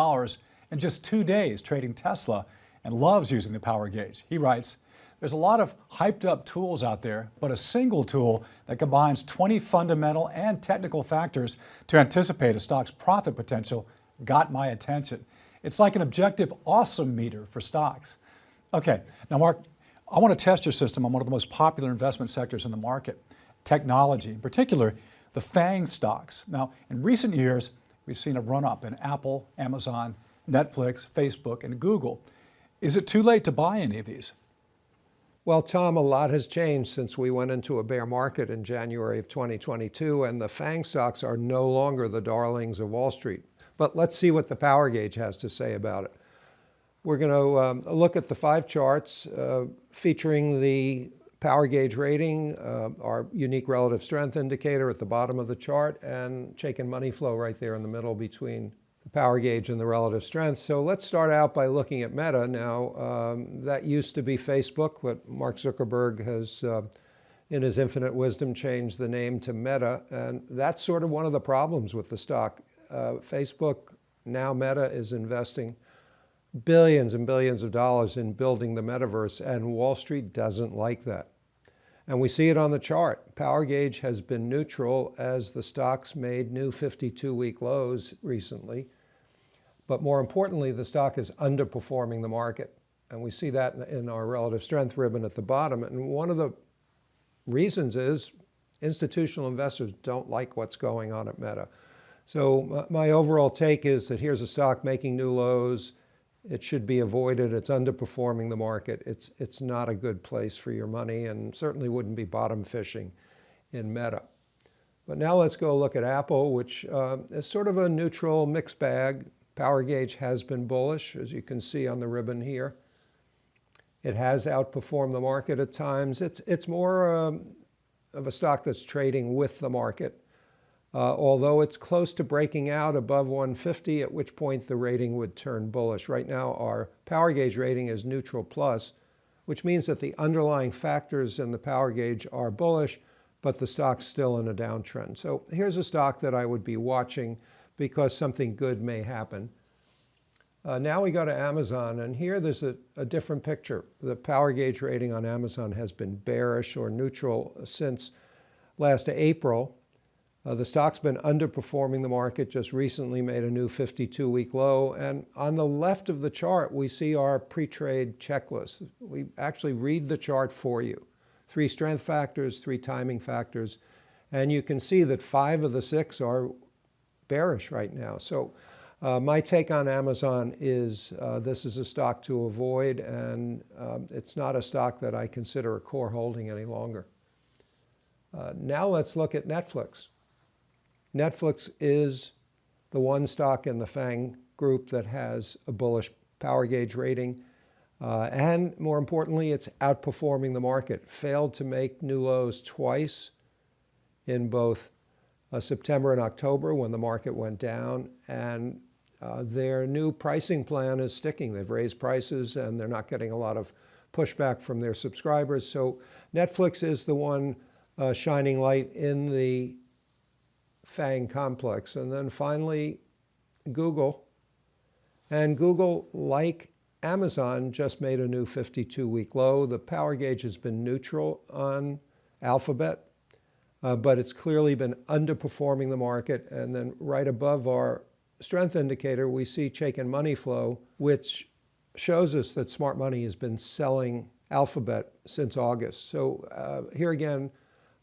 in just 2 days trading Tesla and loves using the Power Gauge. He writes, "There's a lot of hyped up tools out there, but a single tool that combines 20 fundamental and technical factors to anticipate a stock's profit potential got my attention. It's like an objective awesome meter for stocks." Okay, now Mark, I want to test your system on one of the most popular investment sectors in the market, technology, in particular, the FANG stocks. Now, in recent years, we've seen a run-up in Apple, Amazon, Netflix, Facebook, and Google. Is it too late to buy any of these? Well, Tom, a lot has changed since we went into a bear market in January of 2022, and the FANG stocks are no longer the darlings of Wall Street. But let's see what the Power Gauge has to say about it. We're going to look at the 5 charts featuring the Power Gauge rating, our unique relative strength indicator at the bottom of the chart, and Chaikin money flow right there in the middle between the Power Gauge and the relative strength. So let's start out by looking at Meta. Now, that used to be Facebook, but Mark Zuckerberg has, in his infinite wisdom, changed the name to Meta. And that's sort of one of the problems with the stock. Facebook, now Meta, is investing billions and billions of dollars in building the metaverse, and Wall Street doesn't like that. And we see it on the chart. Power Gauge has been neutral as the stocks made new 52-week lows recently. But more importantly, the stock is underperforming the market. And we see that in our relative strength ribbon at the bottom. And one of the reasons is institutional investors don't like what's going on at Meta. So my overall take is that here's a stock making new lows. It should be avoided. It's underperforming the market. It's not a good place for your money, and certainly wouldn't be bottom fishing in Meta. But now let's go look at Apple, which is sort of a neutral mixed bag. Power Gauge has been bullish, as you can see on the ribbon here. It has outperformed the market at times. It's more of a stock that's trading with the market. Although it's close to breaking out above 150, at which point the rating would turn bullish. Right now, our Power Gauge rating is neutral plus, which means that the underlying factors in the Power Gauge are bullish, but the stock's still in a downtrend. So here's a stock that I would be watching because something good may happen. Now we go to Amazon, and here there's a different picture. The power gauge rating on Amazon has been bearish or neutral since last April. The stock's been underperforming the market, just recently made a new 52-week low. And on the left of the chart, we see our pre-trade checklist. We actually read the chart for you. 3 strength factors, 3 timing factors. And you can see that 5 of the 6 are bearish right now. So my take on Amazon is this is a stock to avoid, and it's not a stock that I consider a core holding any longer. Now let's look at Netflix. Netflix is the one stock in the FANG group that has a bullish power gauge rating. And more importantly, it's outperforming the market. Failed to make new lows twice in both September and October when the market went down. And their new pricing plan is sticking. They've raised prices and they're not getting a lot of pushback from their subscribers. So Netflix is the one shining light in the FANG complex. And then finally, Google. And Google, like Amazon, just made a new 52-week low. The power gauge has been neutral on Alphabet, but it's clearly been underperforming the market. And then right above our strength indicator, we see Chaikin money flow, which shows us that smart money has been selling Alphabet since August. So here again,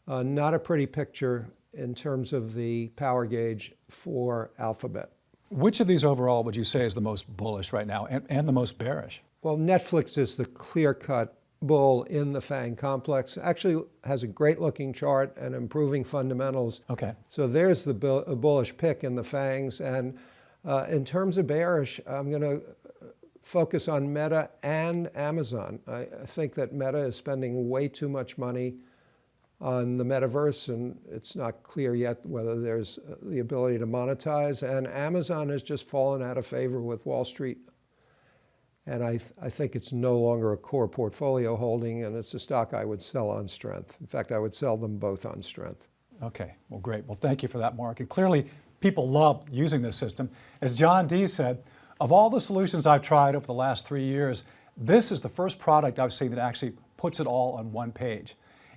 not a pretty picture in terms of the power gauge for Alphabet. Which of these overall would you say is the most bullish right now and the most bearish? Well, Netflix is the clear-cut bull in the FANG complex. Actually has a great-looking chart and improving fundamentals. Okay. So there's the bullish pick in the FANGs. And in terms of bearish, I'm going to focus on Meta and Amazon. I think that Meta is spending way too much money on the metaverse, and it's not clear yet whether there's the ability to monetize. And Amazon has just fallen out of favor with Wall Street. And I think it's no longer a core portfolio holding, and it's a stock I would sell on strength. In fact, I would sell them both on strength. Okay, well, great. Well, thank you for that, Mark. And clearly, people love using this system. As John D. said, of all the solutions I've tried over the last 3 years, this is the first product I've seen that actually puts it all on one page.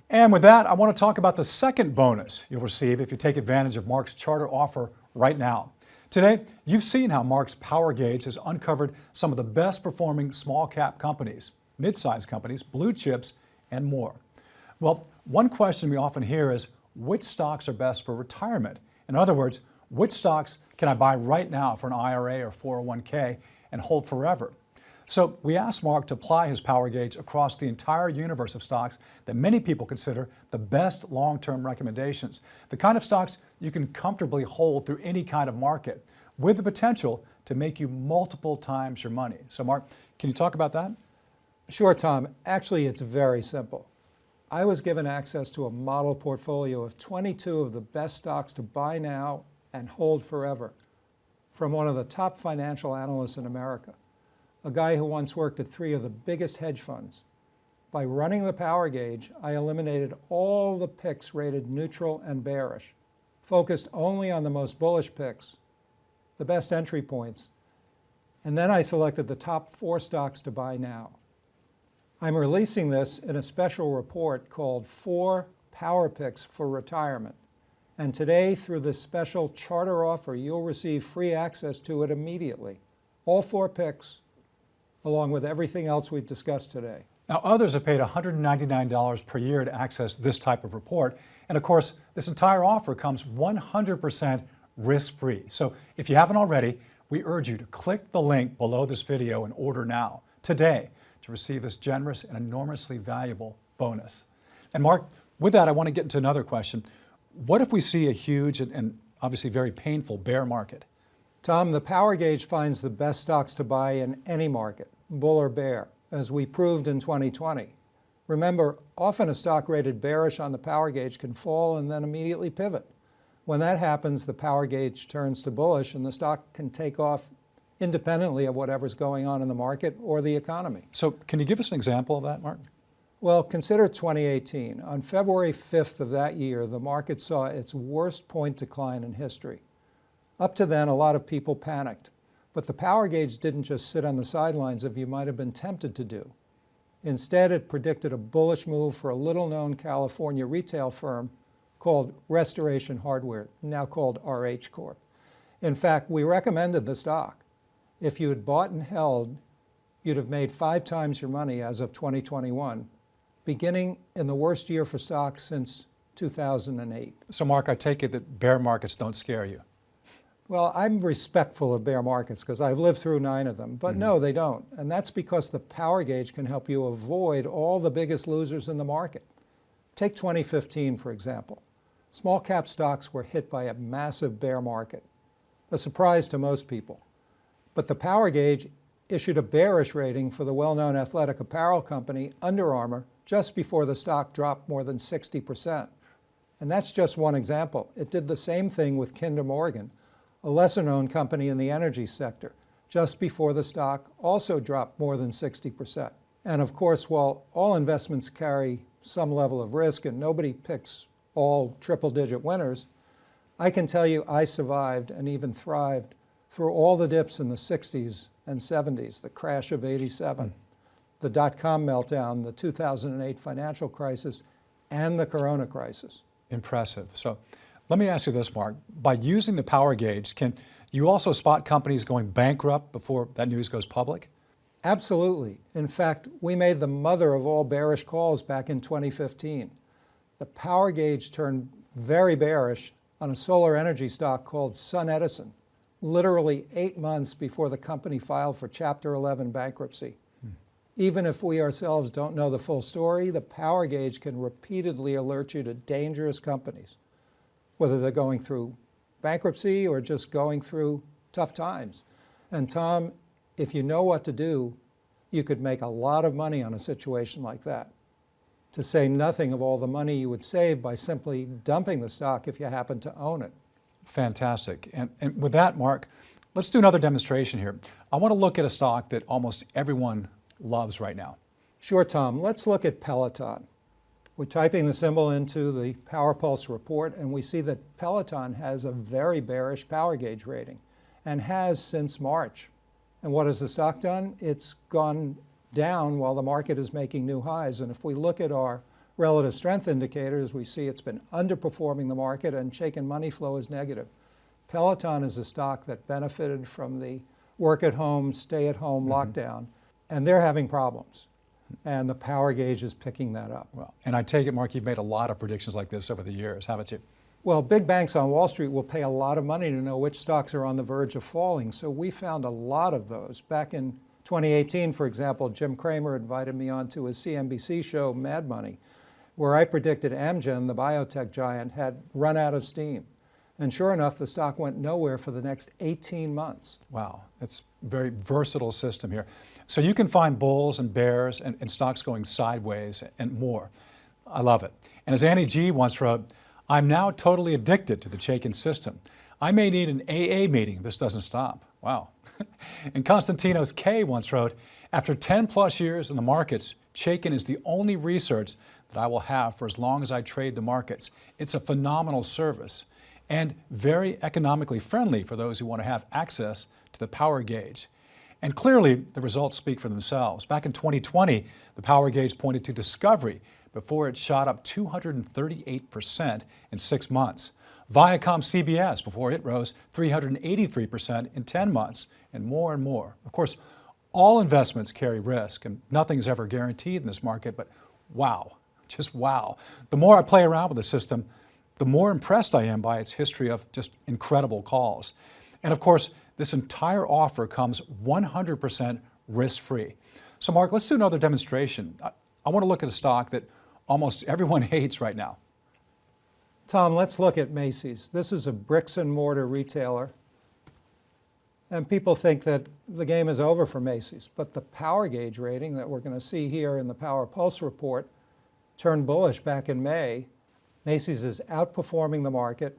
And with that, I want to talk about the second bonus you'll receive if you take advantage of Mark's charter offer right now. Today, you've seen how Mark's Power Gauge has uncovered some of the best performing small cap companies, mid-sized companies, blue chips, and more. Well, one question we often hear is, which stocks are best for retirement? In other words, which stocks can I buy right now for an IRA or 401k and hold forever? So we asked Mark to apply his power gauge across the entire universe of stocks that many people consider the best long-term recommendations, the kind of stocks you can comfortably hold through any kind of market with the potential to make you multiple times your money. So Mark, can you talk about that? Sure, Tom. Actually, it's very simple. I was given access to a model portfolio of 22 of the best stocks to buy now and hold forever from one of the top financial analysts in America, a guy who once worked at 3 of the biggest hedge funds. By running the power gauge, I eliminated all the picks rated neutral and bearish, focused only on the most bullish picks, the best entry points, and then I selected the top 4 stocks to buy now. I'm releasing this in a special report called 4 Power Picks for Retirement. And today, through this special charter offer, you'll receive free access to it immediately. All 4 picks, along with everything else we've discussed today. Now, others have paid $199 per year to access this type of report. And of course, this entire offer comes 100% risk-free. So if you haven't already, we urge you to click the link below this video and order now, today, to receive this generous and enormously valuable bonus. And Mark, with that, I want to get into another question. What if we see a huge and obviously very painful bear market? Tom, the power gauge finds the best stocks to buy in any market, bull or bear, as we proved in 2020. Remember, often a stock rated bearish on the power gauge can fall and then immediately pivot. When that happens, the power gauge turns to bullish and the stock can take off independently of whatever's going on in the market or the economy. So can you give us an example of that, Mark? Well, consider 2018. On February 5th of that year, the market saw its worst point decline in history. Up to then, a lot of people panicked. But the power gauge didn't just sit on the sidelines as you might have been tempted to do. Instead, it predicted a bullish move for a little-known California retail firm called Restoration Hardware, now called RH Corp. In fact, we recommended the stock. If you had bought and held, you'd have made 5 times your money as of 2021, beginning in the worst year for stocks since 2008. So Mark, I take it that bear markets don't scare you. Well, I'm respectful of bear markets because I've lived through 9 of them, but no, they don't. And that's because the power gauge can help you avoid all the biggest losers in the market. Take 2015, for example. Small cap stocks were hit by a massive bear market, a surprise to most people. But the power gauge issued a bearish rating for the well-known athletic apparel company Under Armour just before the stock dropped more than 60%. And that's just one example. It did the same thing with Kinder Morgan, a lesser-known company in the energy sector, just before the stock also dropped more than 60%. And of course, while all investments carry some level of risk and nobody picks all triple-digit winners, I can tell you I survived and even thrived through all the dips in the 60s and 70s, the crash of '87, the dot-com meltdown, the 2008 financial crisis, and the corona crisis. Impressive. So let me ask you this, Mark. By using the power gauge, can you also spot companies going bankrupt before that news goes public? Absolutely. In fact, we made the mother of all bearish calls back in 2015. The power gauge turned very bearish on a solar energy stock called SunEdison, literally 8 months before the company filed for Chapter 11 bankruptcy. Even if we ourselves don't know the full story, the power gauge can repeatedly alert you to dangerous companies, whether they're going through bankruptcy or just going through tough times. And Tom, if you know what to do, you could make a lot of money on a situation like that, to say nothing of all the money you would save by simply dumping the stock if you happen to own it. Fantastic. And with that, Mark, let's do another demonstration here. I want to look at a stock that almost everyone loves right now. Sure, Tom. Let's look at Peloton. We're typing the symbol into the Power Pulse report, and we see that Peloton has a very bearish power gauge rating, and has since March. And what has the stock done? It's gone down while the market is making new highs. And if we look at our relative strength indicators, we see it's been underperforming the market, and Chaikin money flow is negative. Peloton is a stock that benefited from the work-at-home, stay-at-home lockdown, and they're having problems. And the power gauge is picking that up. Well, and I take it, Mark, you've made a lot of predictions like this over the years, haven't you? Well, big banks on Wall Street will pay a lot of money to know which stocks are on the verge of falling. So we found a lot of those. Back in 2018, for example, Jim Cramer invited me on to his CNBC show, Mad Money, where I predicted Amgen, the biotech giant, had run out of steam. And sure enough, the stock went nowhere for the next 18 months. Wow, it's a very versatile system here. So you can find bulls and bears and stocks going sideways and more. I love it. And as Annie G once wrote, I'm now totally addicted to the Chaikin system. I may need an AA meeting if this doesn't stop. Wow. And Konstantinos K once wrote, after 10 plus years in the markets, Chaikin is the only research that I will have for as long as I trade the markets. It's a phenomenal service and very economically friendly for those who want to have access to the power gauge. And clearly, the results speak for themselves. Back in 2020, the power gauge pointed to Discovery before it shot up 238% in 6 months. Viacom CBS before it rose 383% in 10 months, and more and more. Of course, all investments carry risk, and nothing's ever guaranteed in this market, but wow, just wow. The more I play around with the system, the more impressed I am by its history of just incredible calls. And of course, this entire offer comes 100% risk-free. So Mark, let's do another demonstration. I want to look at a stock that almost everyone hates right now. Tom, let's look at Macy's. This is a bricks and mortar retailer. And people think that the game is over for Macy's. But the power gauge rating that we're going to see here in the Power Pulse report turned bullish back in May. Macy's is outperforming the market.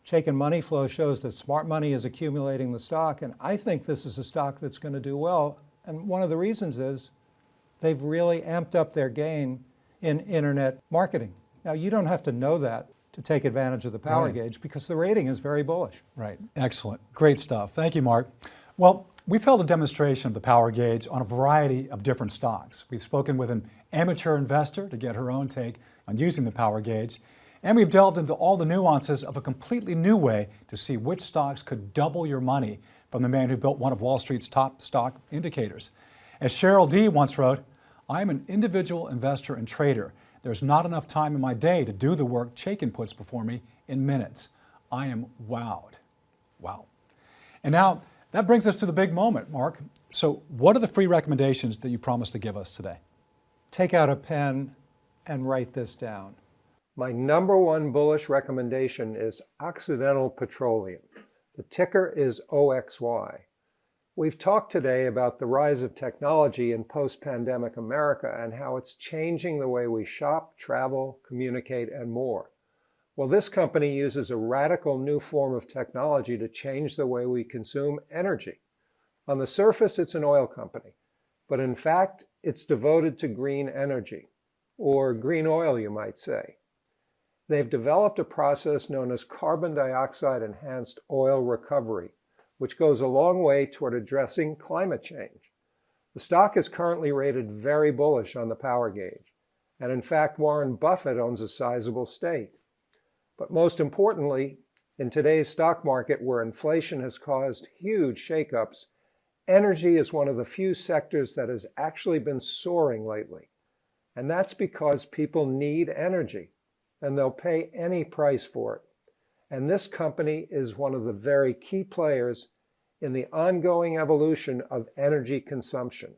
Chaikin money flow shows that smart money is accumulating the stock. And I think this is a stock that's going to do well. And one of the reasons is they've really amped up their gain in internet marketing. Now, you don't have to know that to take advantage of the power gauge because the rating is very bullish. Right. Excellent. Great stuff. Thank you, Mark. Well, we've held a demonstration of the power gauge on a variety of different stocks. We've spoken with an amateur investor to get her own take on using the power gauge, and we've delved into all the nuances of a completely new way to see which stocks could double your money from the man who built one of Wall Street's top stock indicators. As Cheryl D. once wrote, "I am an individual investor and trader. There's not enough time in my day to do the work Chaikin puts before me in minutes. I am wowed." Wow. And now, that brings us to the big moment, Mark. So what are the free recommendations that you promised to give us today? Take out a pen and write this down. My number one bullish recommendation is Occidental Petroleum. The ticker is OXY. We've talked today about the rise of technology in post-pandemic America and how it's changing the way we shop, travel, communicate, and more. Well, this company uses a radical new form of technology to change the way we consume energy. On the surface, it's an oil company, but in fact, it's devoted to green energy, or green oil, you might say. They've developed a process known as carbon dioxide enhanced oil recovery, which goes a long way toward addressing climate change. The stock is currently rated very bullish on the power gauge, and in fact, Warren Buffett owns a sizable stake. But most importantly, in today's stock market where inflation has caused huge shakeups, energy is one of the few sectors that has actually been soaring lately. And that's because people need energy, and they'll pay any price for it. And this company is one of the very key players in the ongoing evolution of energy consumption.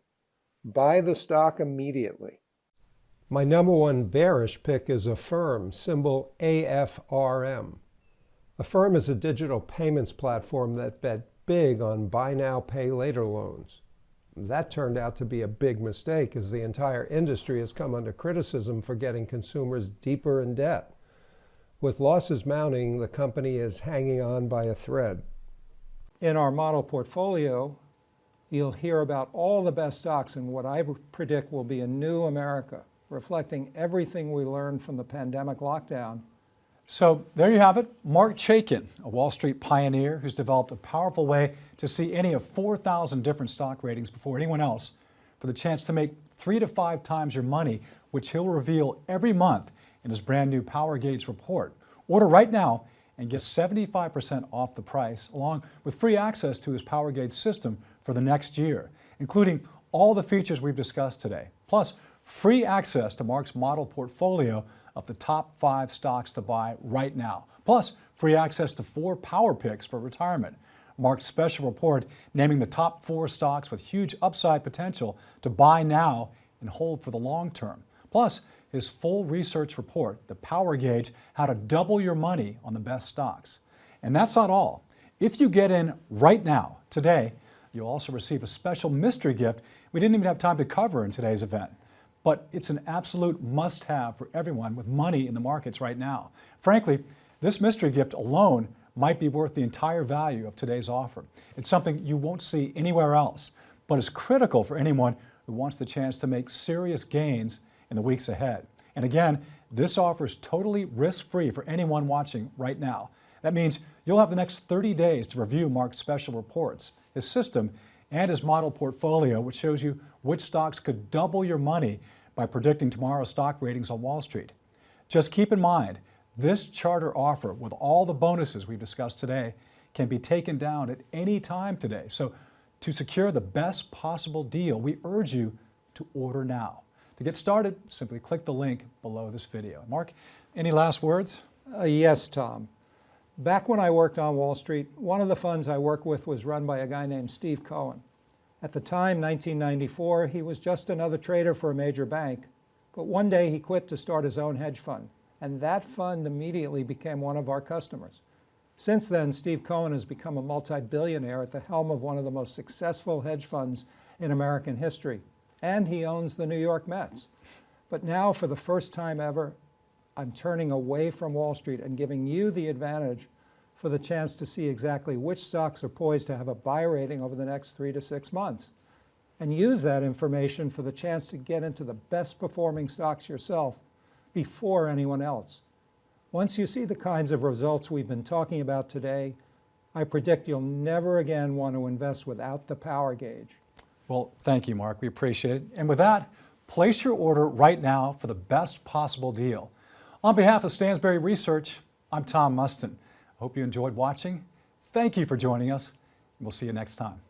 Buy the stock immediately. My number one bearish pick is Affirm, symbol AFRM. Affirm is a digital payments platform that bet big on buy now, pay later loans. That turned out to be a big mistake as the entire industry has come under criticism for getting consumers deeper in debt. With losses mounting, the company is hanging on by a thread. In our model portfolio, you'll hear about all the best stocks in what I predict will be a new America, reflecting everything we learned from the pandemic lockdown. So there you have it, Marc Chaikin, a Wall Street pioneer who's developed a powerful way to see any of 4,000 different stock ratings before anyone else for the chance to make 3 to 5 times your money, which he'll reveal every month in his brand new Power Gauge report. Order right now and get 75% off the price, along with free access to his Power Gauge system for the next year, including all the features we've discussed today, plus free access to Marc's model portfolio of the top 5 stocks to buy right now, plus free access to 4 power picks for retirement. Marc's special report naming the top 4 stocks with huge upside potential to buy now and hold for the long term, plus his full research report, The Power Gauge, how to double your money on the best stocks. And that's not all. If you get in right now, today, you'll also receive a special mystery gift we didn't even have time to cover in today's event. But it's an absolute must-have for everyone with money in the markets right now. Frankly, this mystery gift alone might be worth the entire value of today's offer. It's something you won't see anywhere else, but is critical for anyone who wants the chance to make serious gains in the weeks ahead. And again, this offer is totally risk-free for anyone watching right now. That means you'll have the next 30 days to review Marc's special reports, his system, and his model portfolio, which shows you which stocks could double your money by predicting tomorrow's stock ratings on Wall Street. Just keep in mind, this charter offer with all the bonuses we've discussed today can be taken down at any time today. So to secure the best possible deal, we urge you to order now. To get started, simply click the link below this video. Marc, any last words? Yes, Tom. Back when I worked on Wall Street, one of the funds I worked with was run by a guy named Steve Cohen. At the time, 1994, he was just another trader for a major bank. But one day he quit to start his own hedge fund, and that fund immediately became one of our customers. Since then, Steve Cohen has become a multi-billionaire at the helm of one of the most successful hedge funds in American history, and he owns the New York Mets. But now, for the first time ever, I'm turning away from Wall Street and giving you the advantage for the chance to see exactly which stocks are poised to have a buy rating over the next 3 to 6 months, and use that information for the chance to get into the best performing stocks yourself before anyone else. Once you see the kinds of results we've been talking about today, I predict you'll never again want to invest without the power gauge. Well, thank you, Mark. We appreciate it. And with that, place your order right now for the best possible deal. On behalf of Stansberry Research, I'm Tom Mustin. I hope you enjoyed watching. Thank you for joining us. We'll see you next time.